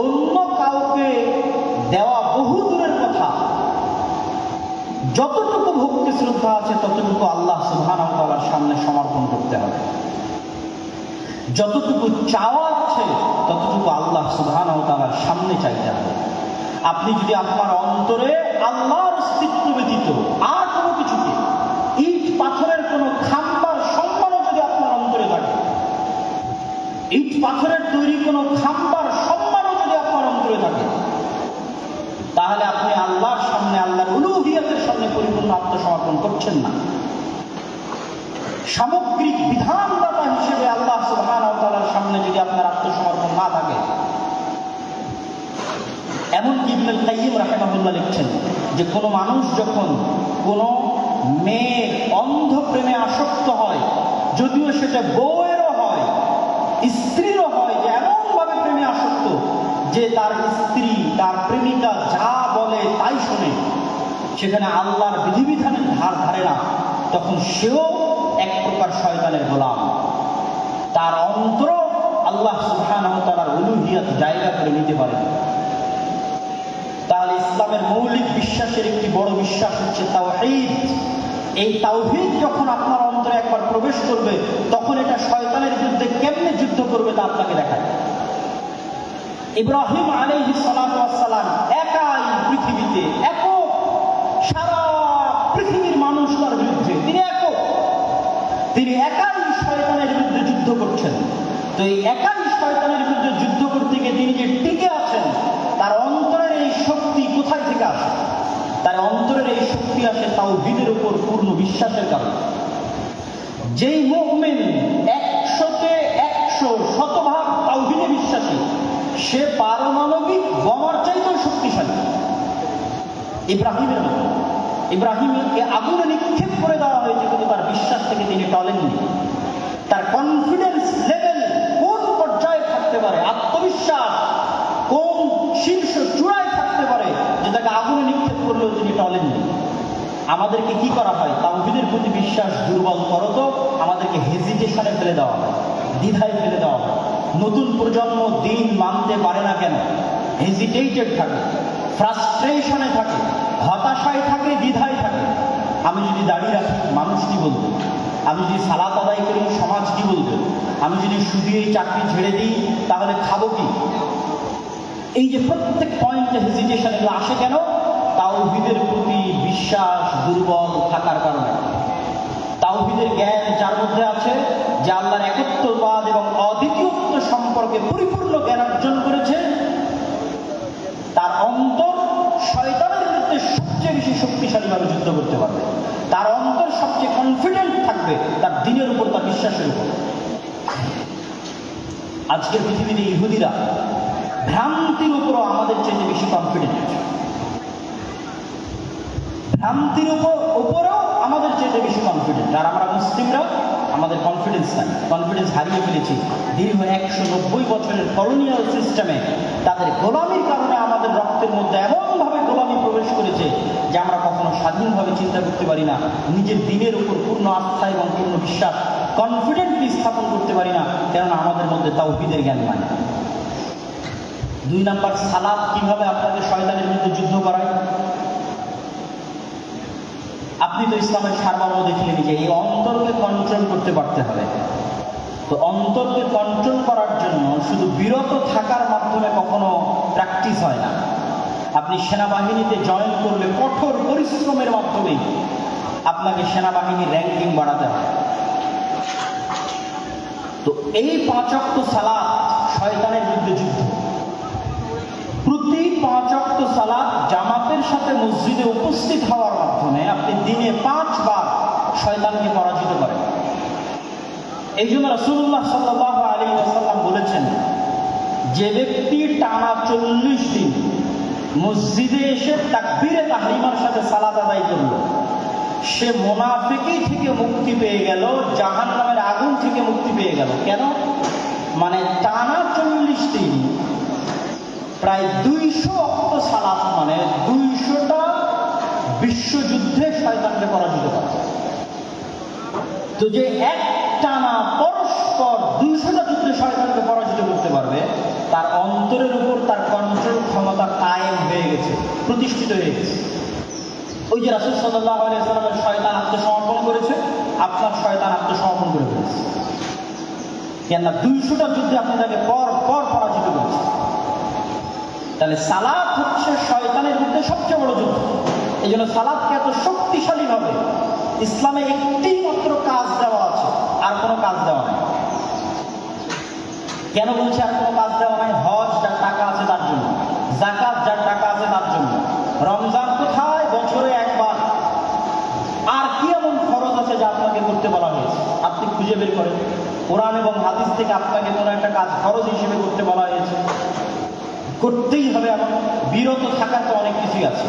অন্য কাউকে দেওয়া বহু দূরের কথা। যতটুকু ভক্তি শ্রদ্ধা আছে ততটুকু আল্লাহ সুবহানাহু ওয়া তাআলার সামনে সমর্পণ করতে হবে। যতটুকু চাওয়া আছে ততটুকু আল্লাহ সুবহানাহু ওয়া তাআলার সামনে চাইতে হবে। আপনি যদি আপনার অন্তরে আল্লাহর অস্তিত্ব ব্যতীত আর কোনো কিছুকে, ইট পাথরের কোনো খাম্বার সম্মানও যদি আপনার অন্তরে থাকে, ইট পাথরের তৈরি কোনো খাম্বার সম্মানও যদি আপনার অন্তরে থাকে, তাহলে আপনি আল্লাহর সামনে, আল্লাহর উলুহিয়াতের সামনে পরিপূর্ণ আত্মসমর্পণ করছেন না। সামগ্রিক বিধানদাতা হিসেবে আল্লাহ সুবহানাহু ওয়া তাআলার সামনে যদি আপনার আত্মসমর্পণ না থাকে, এমনকি ইবনুল কাইয়্যিম রাহিমাহুল্লাহ লিখছেন যে কোনো মানুষ যখন কোনো মেয়ের অন্ধ প্রেমে আসক্ত হয়, যদিও সেটা বউয়েরও হয়, স্ত্রীরও হয়, যে এমনভাবে প্রেমে আসক্ত যে তার স্ত্রী, তার প্রেমিকা যা বলে তাই শোনে, সেখানে আল্লাহর বিধিবিধানের ধার ধারে না, তখন সেও এক প্রকার শয়তানের গোলাম। তার অন্তর আল্লাহ সুবহানাহু ওয়া তাআলার উলুহিয়াত জায়গা করে নিতে পারে। তাহলে ইসলামের মৌলিক বিশ্বাসের একটি বড় বিশ্বাস হচ্ছে তাওহীদ। এই তাওহীদ যখন আপনার অন্তরে একবার প্রবেশ করবে, তখন এটা শয়তানের বিরুদ্ধে কেমনে যুদ্ধ করবে তা আপনাকে দেখায়। ইব্রাহিম আলাইহিস সালাতু ওয়াস সালাম একাই পৃথিবীতে একক, সারা পৃথিবীর মানুষ তার বিরুদ্ধে, তিনি একক, তিনি একাই শয়তানের বিরুদ্ধে যুদ্ধ করছেন। তো এই একাই শয়তানের বিরুদ্ধে যুদ্ধ করতে গিয়ে তিনি যে টিকে আছেন, তার অন্তরের এই শক্তি কোথায় থেকে আসে? তার অন্তরের এই শক্তি আসে তাওহীদের উপর পূর্ণ বিশ্বাসের কারণে। যেই মুমিন 100-তে 100 শতভাগ তাওহীদে বিশ্বাসী, সে পারমাণবিক বোমার চাইতেও শক্তিশালী। ইব্রাহিমের মতো, ইব্রাহিমকে আগুনে নিক্ষেপ করে দেওয়া হয়েছে, কিন্তু তার বিশ্বাস থেকে তিনি টলেননি। তার কনফিডেন্স লেভেল কোন পর্যায়ে থাকতে পারে, আত্মবিশ্বাস কোন শীর্ষ চূড়ায় থাকতে পারে যে তাকে আগুনে নিক্ষেপ করলেও তিনি টলেননি। আমাদেরকে কি করা হয়? তাওহীদের প্রতি বিশ্বাস দুর্বল করো তো আমাদেরকে হেজিটেশনে ফেলে দেওয়া হয়, দ্বিধায় ফেলে দেওয়া হয়। নতুন প্রজন্ম দিন মানতে পারে না কেন? হেজিটেটেড থাকে, ফ্রাস্ট্রেশনে থাকে, হতাশায় থাকে, দ্বিধায় থাকে। আমি যদি দাঁড়িয়ে রাখি মানুষ কি বলবে? আমি যদি সালাত আদায় করি সমাজ কি বলবে? আমি যদি শুধু এই চাকরি ছেড়ে দিই তাহলে খাবো কি? এই যে প্রত্যেক পয়েন্টে হেজিটেশন, এগুলো আসে কেন? তাওহীদের প্রতি বিশ্বাস দুর্বল থাকার কারণে। তাওহীদের জ্ঞান যার মধ্যে আছে, যে আল্লাহর একত্ববাদ এবং অদ্বিতীয়ত্ব সম্পর্কে পরিপূর্ণ জ্ঞান অর্জন করেছে, তার অন্তর শয়তানের বিরুদ্ধে সবচেয়ে বেশি শক্তিশালীভাবে যুদ্ধ করতে পারবে। তার অন্তর সবচেয়ে কনফিডেন্ট থাকবে তার দ্বীনের উপর, তার বিশ্বাসের উপর। আজকের পৃথিবীতে ইহুদিরা ভ্রান্তির উপরও আমাদের চেয়ে বেশি কনফিডেন্ট, ভ্রান্তির উপরেও আমাদের চেয়ে বেশি কনফিডেন্ট। আর আমরা মুসলিমরা আমাদের কনফিডেন্স নাই, কনফিডেন্স হারিয়ে ফেলেছি। দীর্ঘ 190 বছরের কলোনিয়াল সিস্টেমে তাদের গোলামির কারণে আমাদের রক্তের মধ্যে এমনভাবে গোলামি প্রবেশ করেছে যে আমরা কখনো স্বাধীনভাবে চিন্তা করতে পারি না, নিজের দ্বীনের উপর পূর্ণ আস্থা এবং পূর্ণ বিশ্বাস কনফিডেন্টলি স্থাপন করতে পারি না, কেননা আমাদের মধ্যে তাওহীদের জ্ঞান নাই। 2 নাম্বার, সালাত কিভাবে আপনাকে শয়তানের বিরুদ্ধে যুদ্ধ করায়? আপনি তো ইসলামের সারমর্ম দেখলেন যে এই অন্তরকে কন্ট্রোল করতে পারতে হবে। তো অন্তরকে কন্ট্রোল করার জন্য শুধু বিরত থাকার মাধ্যমে কখনো প্র্যাকটিস হয় না। আপনি সেনাবাহিনীতে জয়েন করলে কঠোর পরিশ্রমের মাধ্যমে আপনাকে সেনাবাহিনীর র্যাঙ্কিং বাড়াতে হয়। তো এই 5 ওয়াক্ত সালাত শয়তানের বিরুদ্ধে যুদ্ধ। প্রতি 5 ওয়াক্ত সালাত জামাতের সাথে মসজিদে উপস্থিত হওয়ার মাধ্যমে আপনি দিনে 5 বার শয়তানকে পরাজিত করেন। এই জন্য রাসূলুল্লাহ সাল্লাল্লাহু আলাইহি ওয়াসাল্লাম বলেছেন, যে ব্যক্তি টানা 40 দিন মসজিদে এসে তাকবীরে তাহরিমার সাথে সালাত আদায় করল, সে মুনাফিকি থেকে মুক্তি পেয়ে গেল, জাহান্নামের আগুন থেকে মুক্তি পেয়ে গেল। কেন? মানে টানা 40 দিন প্রায় 200 ওয়াক্ত সালাত, মানে 200টা বিশ্বযুদ্ধে শয়তানকে পরাজিত করে। তো যে এক টানা পরস্পর 200টা যুদ্ধে শয়তানকে পরাজিত করতে পারবে, তার অন্তরের উপর তার কন্ট্রোল ক্ষমতা কায়েম হয়ে গেছে, প্রতিষ্ঠিত হয়ে গেছে। ওই যে রাসূল সাল্লাল্লাহু আলাইহি ওয়াসাল্লামের শয়তান আত্মসমর্পণ করেছে, আপনার শয়তান আত্মসমর্পণ করে ফেলেছে। কেননা 200টা যুদ্ধে আপনি তাকে পর পর পরাজিত করেছেন। তাহলে সালাত হচ্ছে শয়তানের বিরুদ্ধে সবচেয়ে বড় যুদ্ধ। এই জন্য সালাতকে এত শক্তিশালী ভাবে ইসলামে একটি মাত্র কাজ দেওয়া আছে, আর কোনো কাজ দেওয়া নাই। কেন বলছে আর কোনো কাজ দেওয়া নাই? হজ যার টাকা আছে তার জন্য, যাকাত যার টাকা আছে তার জন্য, রমজান কোথায়? বছরে একবার। আর কি এমন ফরজ আছে যা আপনাকে করতে বলা হয়েছে? আপনি খুঁজে বের করেন কোরআন এবং হাদিস থেকে আপনাকে কোনো একটা কাজ ফরজ হিসেবে করতে বলা হয়েছে, করতেই হবে। এমন বিরত থাকার তো অনেক কিছুই আছে,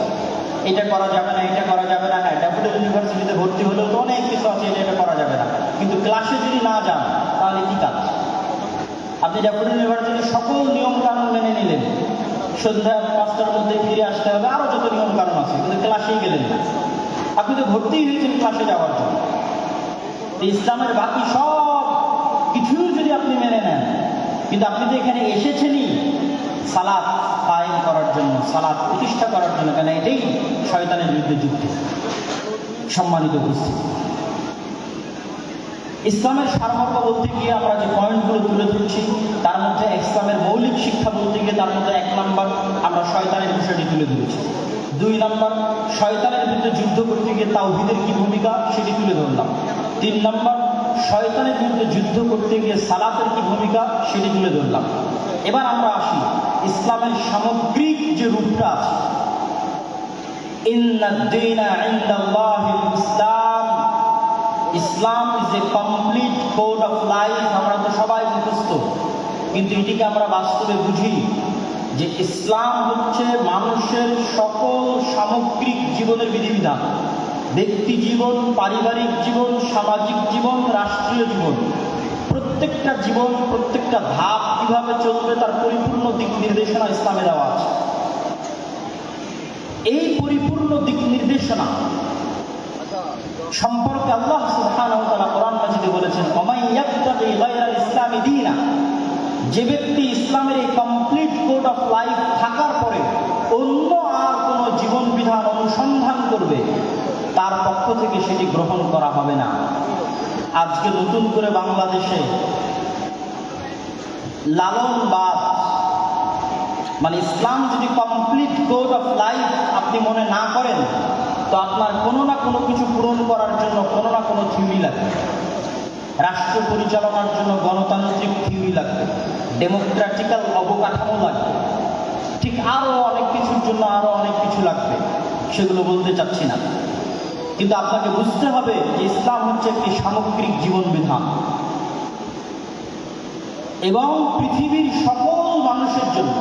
এটা করা যাবে না, এটা করা যাবে না। হ্যাঁ, ড্যাফোডিল ইউনিভার্সিটিতে ভর্তি হলেও তো অনেক কিছু আছে এটা করা যাবে না, কিন্তু ক্লাসে যদি না যান তাহলে কি কাজ? আপনি ড্যাফোডিল ইউনিভার্সিটির সকল নিয়ম কানুন মেনে নিলেন, সন্ধ্যা 5টার মধ্যে ফিরে আসতে হবে, আরো যত নিয়ম কানুন আছে, কিন্তু ক্লাসেই গেলেন না। আপনি তো ভর্তি হয়েছেন ক্লাসে যাওয়ার জন্য। ইসলামের বাকি সব কিছুই যদি আপনি মেনে নেন, কিন্তু আপনি তো এখানে এসেছেনই সালাত কায়েম করার জন্য, সালাত প্রতিষ্ঠা করার জন্য। কেন? এটাই শয়তানের বিরুদ্ধে যুদ্ধ। সম্মানিত উপস্থিতি, ইসলামের সারমর্ম বলতে গিয়ে আমরা যে পয়েন্টগুলো তুলে ধরছি তার মধ্যে ইসলামের মৌলিক শিক্ষা বলতে গিয়ে তার মধ্যে 1 নম্বর আমরা শয়তানের বিষয়টি তুলে ধরেছি। 2 নম্বর শয়তানের বিরুদ্ধে যুদ্ধ করতে গিয়ে তাওহীদের কি ভূমিকা সেটি তুলে ধরলাম। 3 নম্বর শয়তানের বিরুদ্ধে যুদ্ধ করতে গিয়ে সালাতের কি ভূমিকা সেটি তুলে ধরলাম। এবার আমরা আসি ইসলামের সামগ্রিক যে রূপটা আছে। ইন্নাদ-দীনা ইনদাল্লাহিল ইসলাম, Islam is a complete code of life. আমরা তো সবাই মুখস্থ, কিন্তু এটিকে আমরা বাস্তবে বুঝি যে ইসলাম হচ্ছে মানুষের সকল সামগ্রিক জীবনের বিধিবিধান, ব্যক্তি জীবন, পারিবারিক জীবন, সামাজিক জীবন, রাষ্ট্রীয় জীবন, প্রত্যেকটা জীবন, প্রত্যেকটা ধাপ কিভাবে চলবে তার পরিপূর্ণ দিক নির্দেশনা ইসলামে দেওয়া আছে। এই পরিপূর্ণ দিক নির্দেশনা সম্পর্কে আল্লাহ সুবহানাহু ওয়া তাআলা কোরআন মাজিদে বলেছেন, ওমাই ইয়াবতাগি গায়রাল ইসলামি দীনা, যে ব্যক্তি ইসলামের এই কমপ্লিট কোড অফ লাইফ থাকার পরে অন্য আর কোনো জীবন বিধান অনুসন্ধান করবে তার পক্ষ থেকে সেটি গ্রহণ করা হবে না। আজকে নতুন করে বাংলাদেশে লালনবাদ, মানে ইসলাম যদি কমপ্লিট কোড অফ লাইফ আপনি মনে না করেন তো আপনার কোনো না কোনো কিছু পূরণ করার জন্য কোনো না কোনো থিওরি লাগবে। রাষ্ট্র পরিচালনার জন্য গণতান্ত্রিক থিওরি লাগবে, ডেমোক্রেটিক্যাল অবকাঠামো লাগবে, ঠিক আরও অনেক কিছুর জন্য আরও অনেক কিছু লাগবে, সেগুলো বলতে চাচ্ছি না। কিন্তু আপনাকে বুঝতে হবে যে ইসলাম হচ্ছে একটি সামগ্রিক জীবন বিধান এবং পৃথিবীর সকল মানুষের জন্য,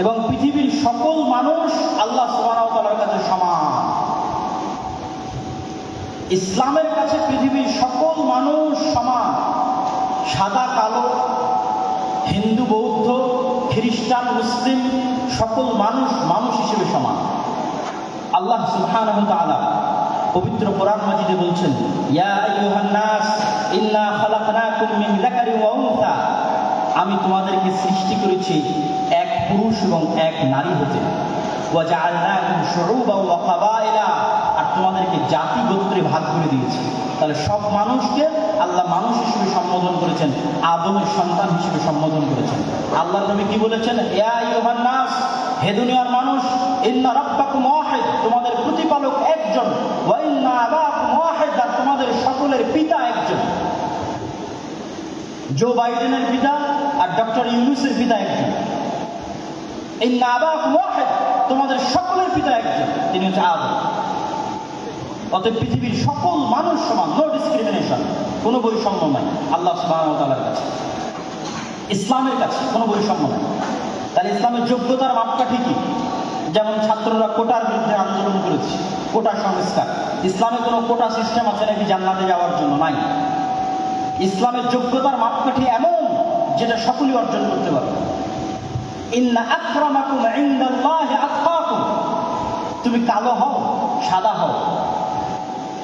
এবং পৃথিবীর সকল মানুষ আল্লাহ সুবহানাহু ওয়া তাআলার কাছে সমান। ইসলামের কাছে পৃথিবীর সকল মানুষ সমান, সাদা কালো, হিন্দু বৌদ্ধ খ্রিস্টান মুসলিম সকল মানুষ মানুষ হিসেবে সমান। আল্লাহ সুবহানাহু ওয়া তাআলা পবিত্র কোরআন মাজিদে বলছেন, ইয়া আইয়ুহান নাস ইন্না খালাকনাকুম মিন যাকারিন ওয়া উনসা, আমি তোমাদেরকে সৃষ্টি করেছি এক পুরুষ এবং এক নারী হতে, ওয়া জাআলনাকুম শুউবান ওয়া কাবাইলা, আর তোমাদেরকে জাতি গোত্রে ভাগ করে দিয়েছি। তাহলে সব মানুষকে আল্লাহ মানুষ হিসেবে সম্বোধন করেছেন, আদমের সন্তান হিসেবে সম্বোধন করেছেন। আল্লাহ নবী কি বলেছেন, ইয়া আইয়ুহান নাস, হে দুনিয়ার মানুষ, ইন্না রাব্বাকুম ওয়াহিদ, তোমাদের প্রতিপালক একজন, ওয়া ইন্না আবাকুম ওয়াহিদ, আর তোমাদের সকলের পিতা একজন। জো বাইডেনের পিতা আর ডক্টর ইউনূসের পিতা একজন। ইন্না আবাকুম ওয়াহিদ, তোমাদের সকলের পিতা একজন, তিনি হচ্ছে আদম। অতএব পৃথিবীর সকল মানুষ সমান, নো ডিসক্রিমিনেশন, কোনো বৈষম্য নাই আল্লাহ সুবহানাহু ওয়া তাআলার কাছে, ইসলামের কাছে কোনো বৈষম্য নাই। তাহলে ইসলামের যোগ্যতার মাপকাঠি কি? যেমন ছাত্ররা কোটার বিরুদ্ধে আন্দোলন করেছে, কোটা সংস্কার। ইসলামে কোনো কোটা সিস্টেম আছে নাকি জান্নাতে যাওয়ার জন্য? নাই। ইসলামের যোগ্যতার মাপকাঠি এমন যেটা সকলেই অর্জন করতে পারবে। ইন্না আকরামাকুম ইনদাল্লাহি আতকাকুম, তুমি কালো হও সাদা হও,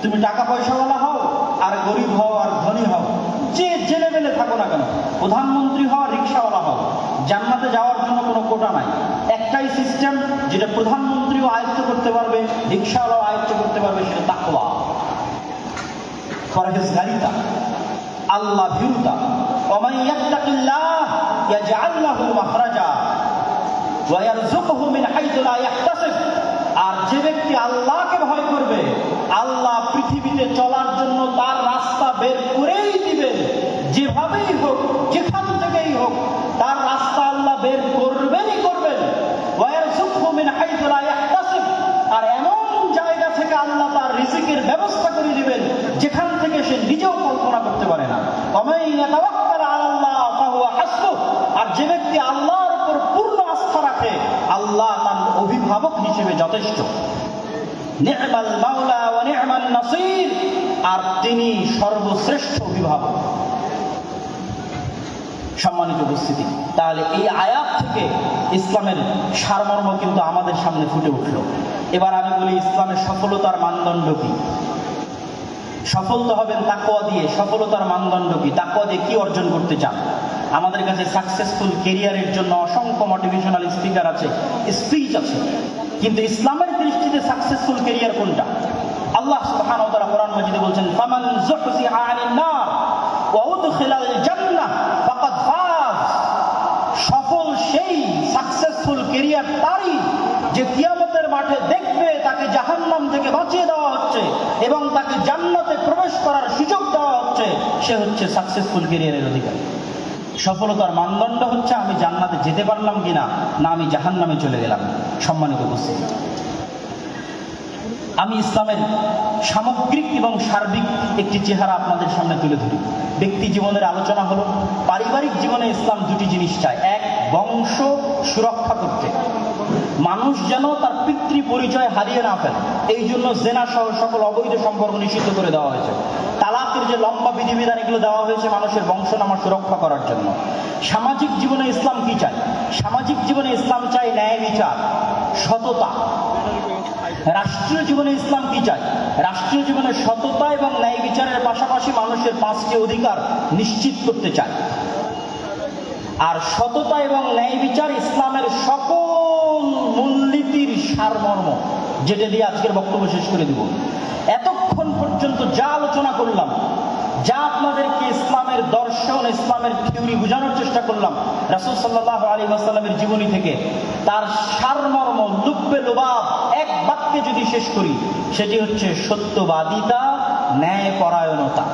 তুমি টাকা পয়সাওয়ালা হও আর গরিব হও আর ধনী হও, যে লেভেলে থাকো না কেন, প্রধানমন্ত্রী হও রিক্সাওয়ালা হও, জান্নাতে যাওয়ার জন্য কোনো কোটা নাই। একটাই সিস্টেম যেটা প্রধানমন্ত্রীও আয়ত্ত করতে পারবে, রিক্সাওয়ালাও আয়ত্ত করতে পারবে, সেটা তাকওয়া, পরহেজগারিতা, আল্লাহ ভীরুতা। ওমান ইয়াত্তাকিল্লাহ ইয়াজআল লাহু মাখরাজা ওয়া ইয়ারযুকহু মিন হাইথু লা ইয়াহতাসিব, আর যে ব্যক্তি আল্লাহকে ভয় করবে আল্লাহ পৃথিবীতে চলার জন্য তার রাস্তা বের করেই দিবেন, যেভাবেই হোক যেখান থেকেই হোক তার রাস্তা আল্লাহ বের করবেনই করবেন। ওয়া ইয়ারযুকহু মিন হাইথু লা ইয়াহতাসিব, আর এমন জায়গা থেকে আল্লাহ তার রিজিকের ব্যবস্থা করে দিবেন যেখান থেকে সে নিজেও কল্পনা করতে পারে না। ওয়া ইয়াতাওয়াক্কাল আলাল্লাহ ফাহুয়া হাসবুহ, আর যে ব্যক্তি আল্লাহর উপর পূর্ণ আস্থা রাখে আল্লাহ তার অভিভাবক হিসেবে যথেষ্ট। নি'মাল মাওলা ওয়া নি'মান নাসির, আর তিনি সর্বশ্রেষ্ঠ অভিভাবক। সম্মানিত উপস্থিতি, তাহলে এই আয়াত থেকে ইসলামের সারমর্ম কিন্তু আমাদের সামনে ফুটে উঠল। এবার আমি বলি ইসলামের সফলতার মানদণ্ড কি? সফল তো হবেন তাকওয়া দিয়ে, সফলতার মানদণ্ড কি? তাকওয়া দিয়ে কি অর্জন করতে চান? আমাদের কাছে সাকসেসফুল ক্যারিয়ারের জন্য অসংখ্য মোটিভেশনাল স্পিকার আছে, স্পিচ আছে, কিন্তু ইসলামের দৃষ্টিতে সাকসেসফুল ক্যারিয়ার কোনটা? আল্লাহ সুবহানাহু ওয়া তাআলা কোরআন মাজিদে বলছেন, ফামান যুহজিহা আনিন নার উদখিলাল জান্নাহ ফাকাদ ফাজ, সফল সেই, সাকসেসফুল ক্যারিয়ার তারই যে কিয়ামতের মাঠে দেখবে তাকে জাহান্নাম থেকে বাঁচিয়ে দেওয়া হচ্ছে এবং তাকে জান্নাতে প্রবেশ করার সুযোগ দেওয়া হচ্ছে, সে হচ্ছে সাকসেসফুল ক্যারিয়ারের অধিকারী। সফলতার মানদণ্ড হচ্ছে আমি জান্নাতে যেতে পারলাম কিনা, না আমি জাহান্নামে চলে গেলাম। সম্মানিত উপস্থিতি, আমি ইসলামের সামগ্রিক এবং সার্বিক একটি চেহারা আপনাদের সামনে তুলে ধরি। ব্যক্তি জীবনের আলোচনা হলো, পারিবারিক জীবনে ইসলাম দুটি জিনিস চায়। এক, বংশ সুরক্ষা করতে, মানুষ যেন তার পিতৃ পরিচয় হারিয়ে না ফেলে, এই জন্য জেনা সহ সকল অবৈধ সম্পর্ক নিষিদ্ধ করে দেওয়া হয়েছে। তালাকের যে লম্বা বিধিবিধান এগুলো দেওয়া হয়েছে মানুষের বংশনামা সুরক্ষা করার জন্য। সামাজিক জীবনে ইসলাম কি চায়? সামাজিক জীবনে ইসলাম চায় ন্যায় বিচার, সততা। রাষ্ট্রীয় জীবনে ইসলাম কি চায়? রাষ্ট্রীয় জীবনে সততা এবং ন্যায় বিচারের পাশাপাশি মানুষের 5টি অধিকার নিশ্চিত করতে চায়। আর সততা এবং ন্যায় বিচার ইসলামের সকল মূলনীতির সারমর্ম, যেটা দিয়ে আজকের বক্তব্য শেষ করে দিব। এতক্ষণ পর্যন্ত যা আলোচনা করলাম, যা আপনাদেরকে ইসলামের দর্শন, ইসলামের থিওরি বোঝানোর চেষ্টা করলাম রাসূল সাল্লাল্লাহু আলাইহি ওয়াসাল্লামের জীবনী থেকে, তার সারমর্ম লুব্বে লুবাব এক বাক্যে যদি শেষ করি, সেটি হচ্ছে সত্যবাদিতা, ন্যায়পরায়ণতা।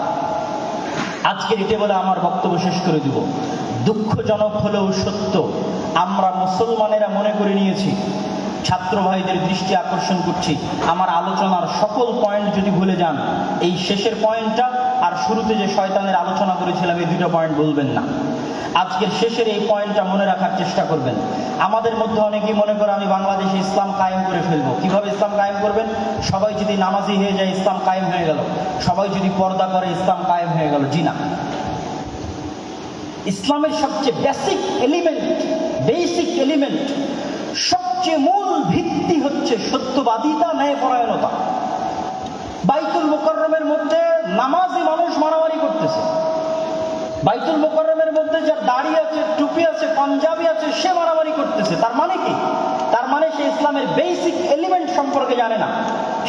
আজকের এটা বলে আমার বক্তব্য শেষ করে দিব। দুঃখজনক হলেও সত্য, আমরা মুসলমানেরা মনে করে নিয়েছি, ছাত্র ভাইদের দৃষ্টি আকর্ষণ করছি, আমার আলোচনার সকল পয়েন্ট যদি ভুলে যান, এই শেষের পয়েন্টটা আর শুরুতে যে শয়তানের আলোচনা করেছিলাম এই দুটো পয়েন্ট বলবেন না। আজকের শেষের এই পয়েন্টটা মনে রাখার চেষ্টা করবেন। আমাদের মধ্যে অনেকেই মনে করে আমি বাংলাদেশে ইসলাম কায়েম করে ফেলবো। কিভাবে ইসলাম কায়েম করবেন? সবাই যদি নামাজি হয়ে যায় ইসলাম কায়েম হয়ে গেল, সবাই যদি পর্দা করে ইসলাম কায়েম হয়ে গেল। জি না, ইসলামের সবচেয়ে বেসিক এলিমেন্ট, সবচেয়ে মূল ভিত্তি হচ্ছে সত্যবাদিতা, ন্যায়পরায়ণতা। বাইতুল মুকাররমের মধ্যে নামাজি মানুষ মারামারি করতেছে, বাইতুল মুকাররমের মধ্যে যার দাড়ি আছে, টুপি আছে, পাঞ্জাবি আছে, সে মারামারি করতেছে। তার মানে কি? তার মানে সে ইসলামের বেসিক এলিমেন্ট সম্পর্কে জানে না।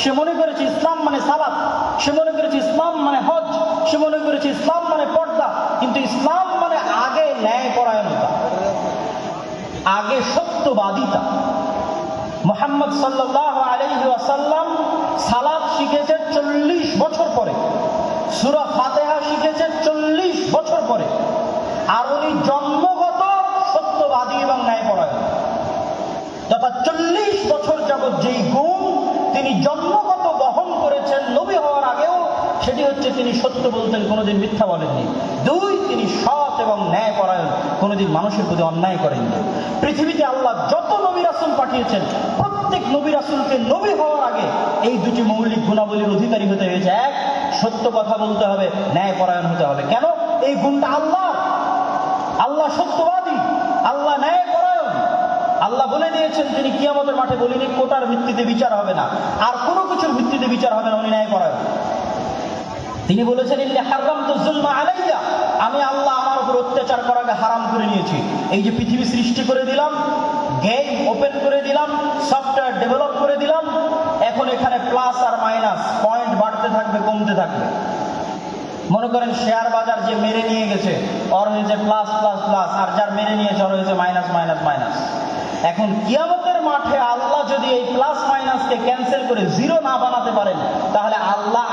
সে মনে করেছে ইসলাম মানে সালাত, সে মনে করেছে ইসলাম মানে হজ, সে মনে করেছে ইসলাম মানে পর্দা। কিন্তু ইসলাম মানে আগে ন্যায়পরায়ণতা, আগে সত্যবাদিতা। মুহাম্মদ সাল্লাল্লাহু আলাইহি ওয়াসাল্লাম সালাত শিখেছে 40 বছর পরে, সূরা ফাতিহা শিখেছে 40 বছর পরে। আর উনি জন্মগত সত্যবাদী এবং ন্যায়পরায়ণ, তথা 40 বছর যাবৎ যেই গুণ তিনি জন্মগত বহন করেছেন নবী হওয়ার আগেও, সেটি হচ্ছে তিনি সত্য বলতেন, কোনোদিন মিথ্যা বলেননি। 2, তিনি সৎ এবং ন্যায়পরায়ণ, কোনোদিন মানুষের প্রতি অন্যায় করেননি। পৃথিবীতে আল্লাহ যত নবী রাসূল পাঠিয়েছেন, প্রত্যেক নবী রাসূলকে নবী হওয়ার আগে এই দুটি মৌলিক গুণাবলীর অধিকারী হতে হয়েছে। এক, সত্য কথা বলতে হবে, ন্যায়পরায়ণ হতে হবে। কেন? এই গুণটা আল্লাহ সত্যবাদী, আল্লাহ ন্যায়পরায়ণ। আল্লাহ বলে দিয়েছেন, তিনি কিয়ামতের মাঠে বলেনি কোটার ভিত্তিতে বিচার হবে না, আর কোনো কিছুর ভিত্তিতে বিচার হবে না, উনি ন্যায়পরায়ণ। তিনি বলেছেন, ইন্নী হারামতু যুলমা আলাইয়া, আমি আল্লাহ আমার উপর অত্যাচার করাকে হারাম করে নিয়েছি। এই যে পৃথিবী সৃষ্টি করে দিলাম, গেম ওপেন করে দিলাম, সফটওয়্যার ডেভেলপ করে দিলাম, এখন এখানে প্লাস আর মাইনাস পয়েন্ট বাড়তে থাকবে, কমতে থাকবে। মনে করেন শেয়ার বাজার যে মেরে নিয়ে গেছে ওর হয়েছে প্লাস প্লাস প্লাস, আর যার মেরে নিয়েছে ওর হয়েছে মাইনাস মাইনাস মাইনাস। এখন কিয়ামতের মাঠে আল্লাহ যদি এই প্লাস মাইনাসকে ক্যান্সেল করে জিরো না বানাতে পারেন, তাহলে আল্লাহ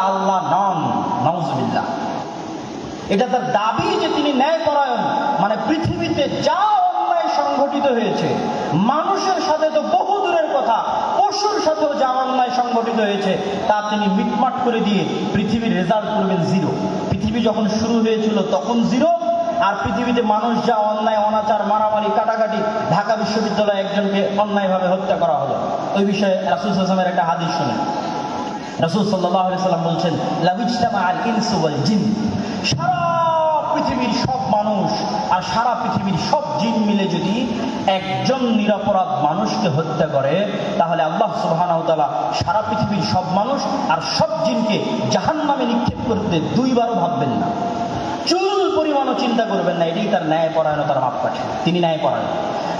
নন, নাউজুবিল্লাহ। এটা তার দাবি যে তিনি ন্যায়পরায়ণ। মানে পৃথিবীতে যা অন্যায় সংঘটিত হয়েছে, মানুষের সাথে তো বহু দূরের কথা, পশুর সাথেও যা অন্যায় সংঘটিত হয়েছে তা তিনি মিটমাট করে দিয়ে পৃথিবীর রেজাল্ট করবেন জিরো। পৃথিবী যখন শুরু হয়েছিল তখন জিরো, আর পৃথিবীতে মানুষ যা অন্যায়, অনাচার, মারামারি, কাটাকাটি, ঢাকা বিশ্ববিদ্যালয়ে একজনকে অন্যায়ভাবে হত্যা করা হলো, ওই বিষয়ে রাসূল সাল্লাল্লাহু আলাইহি ওয়াসাল্লামের একটা হাদিস শুনেন। রাসূল সাল্লাল্লাহু আলাইহি ওয়াসাল্লাম বলছেন, লাউজতামা আল ইনসু ওয়াল জিন, সারা পৃথিবীর সব মানুষ আর সারা পৃথিবীর সব জিন মিলে যদি একজন নিরপরাধ মানুষকে হত্যা করে, তাহলে আল্লাহ সুবহানাহু ওয়া তাআলা সারা পৃথিবীর সব মানুষ আর সব জিনকে জাহান্নামে নিক্ষেপ করতে 2 বারও ভাববেন না, চুল পরিমাণও চিন্তা করবেন না। এটাই তার ন্যায়পরায়ণতার মাপকাঠি, তিনি ন্যায়পরায়ণ।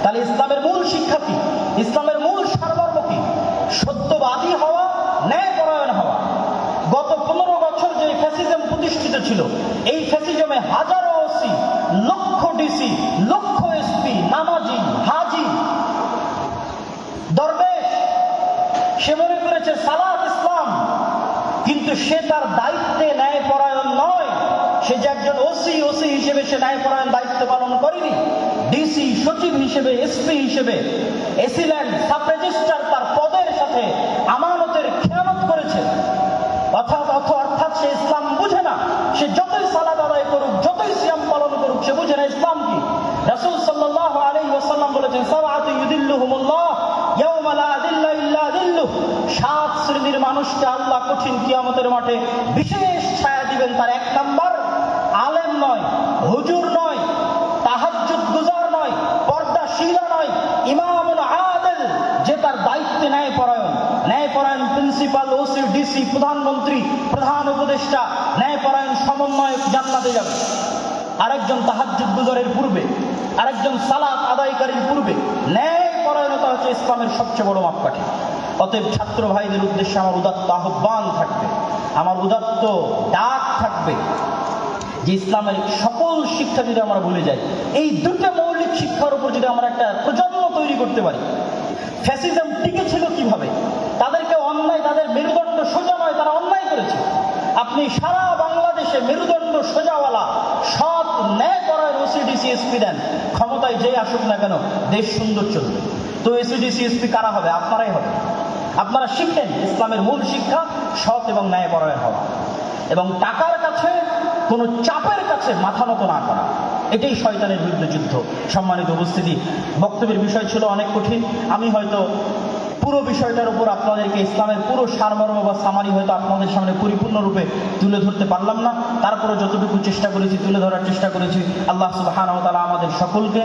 তাহলে ইসলামের মূল শিক্ষা কি? ইসলামের মূল সারমর্ম কি? সত্যবাদী হওয়া, ন্যায়পরায়ণ হওয়া। গত 15 বছর যে ফ্যাসিজম প্রতিষ্ঠিত ছিল, এই ফ্যাসিজমে হাজারো কিন্তু সে তার দায়িত্বে ন্যায়পরায়ণ নয়। সে যে একজন ওসি হিসেবে সে ন্যায়পরায়ণ দায়িত্ব পালন করেনি। ডিসি, সচিব হিসেবে, এসপি হিসেবে, এসিল্যান্ড, সাব রেজিস্ট্রার তার পদের সাথে আমানতের খেয়ানত করেছে। অর্থাৎ সে ইসলাম বুঝে না। সে যতই সালাত আদায় করুক, যতই সিয়াম পালন করুক, সে বুঝে না ইসলাম কি। রাসূল সাল্লাল্লাহু আলাইহি ওয়াসাল্লাম বলেছেন, সাবআতু ইউদিল্লুহুমুল্লাহ ইয়াওমা লা যিল্লা ইল্লা যিল্লুহ। 7 শ্রেণীর মানুষকে আল্লাহ কঠিন কিয়ামতের মাঠে বিশেষ ছায়া দিবেন। তার 1 নাম্বার, আলেম নয়, হুজুর নয়, তাহাজ্জুদ গুজার নয়, পর্দাশীলা নয়, ইমামুল আদিল, যে তার দায়িত্বে ন্যায়পরায়ণ প্রিন্সিপাল, ওসি, ডিসি, প্রধানমন্ত্রী, প্রধান উপদেষ্টা, ন্যায়পরায়ণ সমন্বয়ক জান্নাতে যাবে। আরেকজন তাহাজ্জুদ গুজারের পূর্বে, আরেকজন সালাত আদায়কারীর পূর্বে। ন্যায়পরায়ণতা হচ্ছে ইসলামের সবচেয়ে বড় মাপকাঠি। অতএব ছাত্র ভাইদের উদ্দেশ্যে আমার উদাত্ত আহ্বান থাকবে, আমার উদাত্ত ডাক থাকবে যে ইসলামের সকল শিক্ষা যদি আমরা ভুলে যাই, এই দুটো মৌলিক শিক্ষার উপর যদি আমরা একটা প্রজন্ম তৈরি করতে পারি। ফ্যাসিজম টিকে ছিল কিভাবে? তাদেরকে অন্যায়, তাদের মেরুদণ্ড সোজা নয়, তারা অন্যায় করেছে। আপনি সারা বাংলাদেশে মেরুদণ্ড সোজাওয়ালা সৎ ন্যায়পরায়ণ ওসিডিসি এসপি দেন, ক্ষমতায় যেই আসুক না কেন দেশ সুন্দর চলবে। তো এসিডিসি এসপি কারা হবে? আপনারাই হবে। আপনারা শিখেন ইসলামের মূল শিক্ষা সৎ এবং ন্যায়পরায়ণ হওয়া, এবং টাকার কাছে, কোনো চাপের কাছে মাথা নত না করা। এটাই শয়তানের বিরুদ্ধে যুদ্ধ। সম্মানিত উপস্থিতি, বক্তব্যের বিষয় ছিল অনেক কঠিন। আমি হয়তো পুরো বিষয়টার উপর আপনাদেরকে ইসলামের পুরো সারমর্ম বা সামারি হয়তো আপনাদের সামনে পরিপূর্ণরূপে তুলে ধরতে পারলাম না। তারপরে যতটুকু চেষ্টা করেছি, তুলে ধরার চেষ্টা করেছি। আল্লাহ সুবহানাহু ওয়া তাআলা আমাদের সকলকে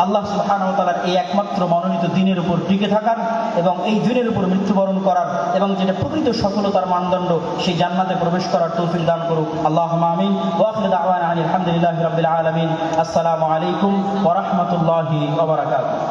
আল্লাহ সুবহানাহু ওয়া তাআলার এই একমাত্র মনোনীত দ্বীনের উপর টিকে থাকার এবং এই দ্বীনের উপর মৃত্যুবরণ করার এবং যেটা প্রকৃত সফলতার মানদণ্ড, সেই জান্নাতে প্রবেশ করার তৌফিক দান করুক। আল্লাহুম্মা আমিন। ওয়া আখিরু দাওয়ানা আলহামদুলিল্লাহি রাব্বিল আলামিন। আসসালামু আলাইকুম ওয়া রাহমাতুল্লাহি ওয়া বারাকাতুহু।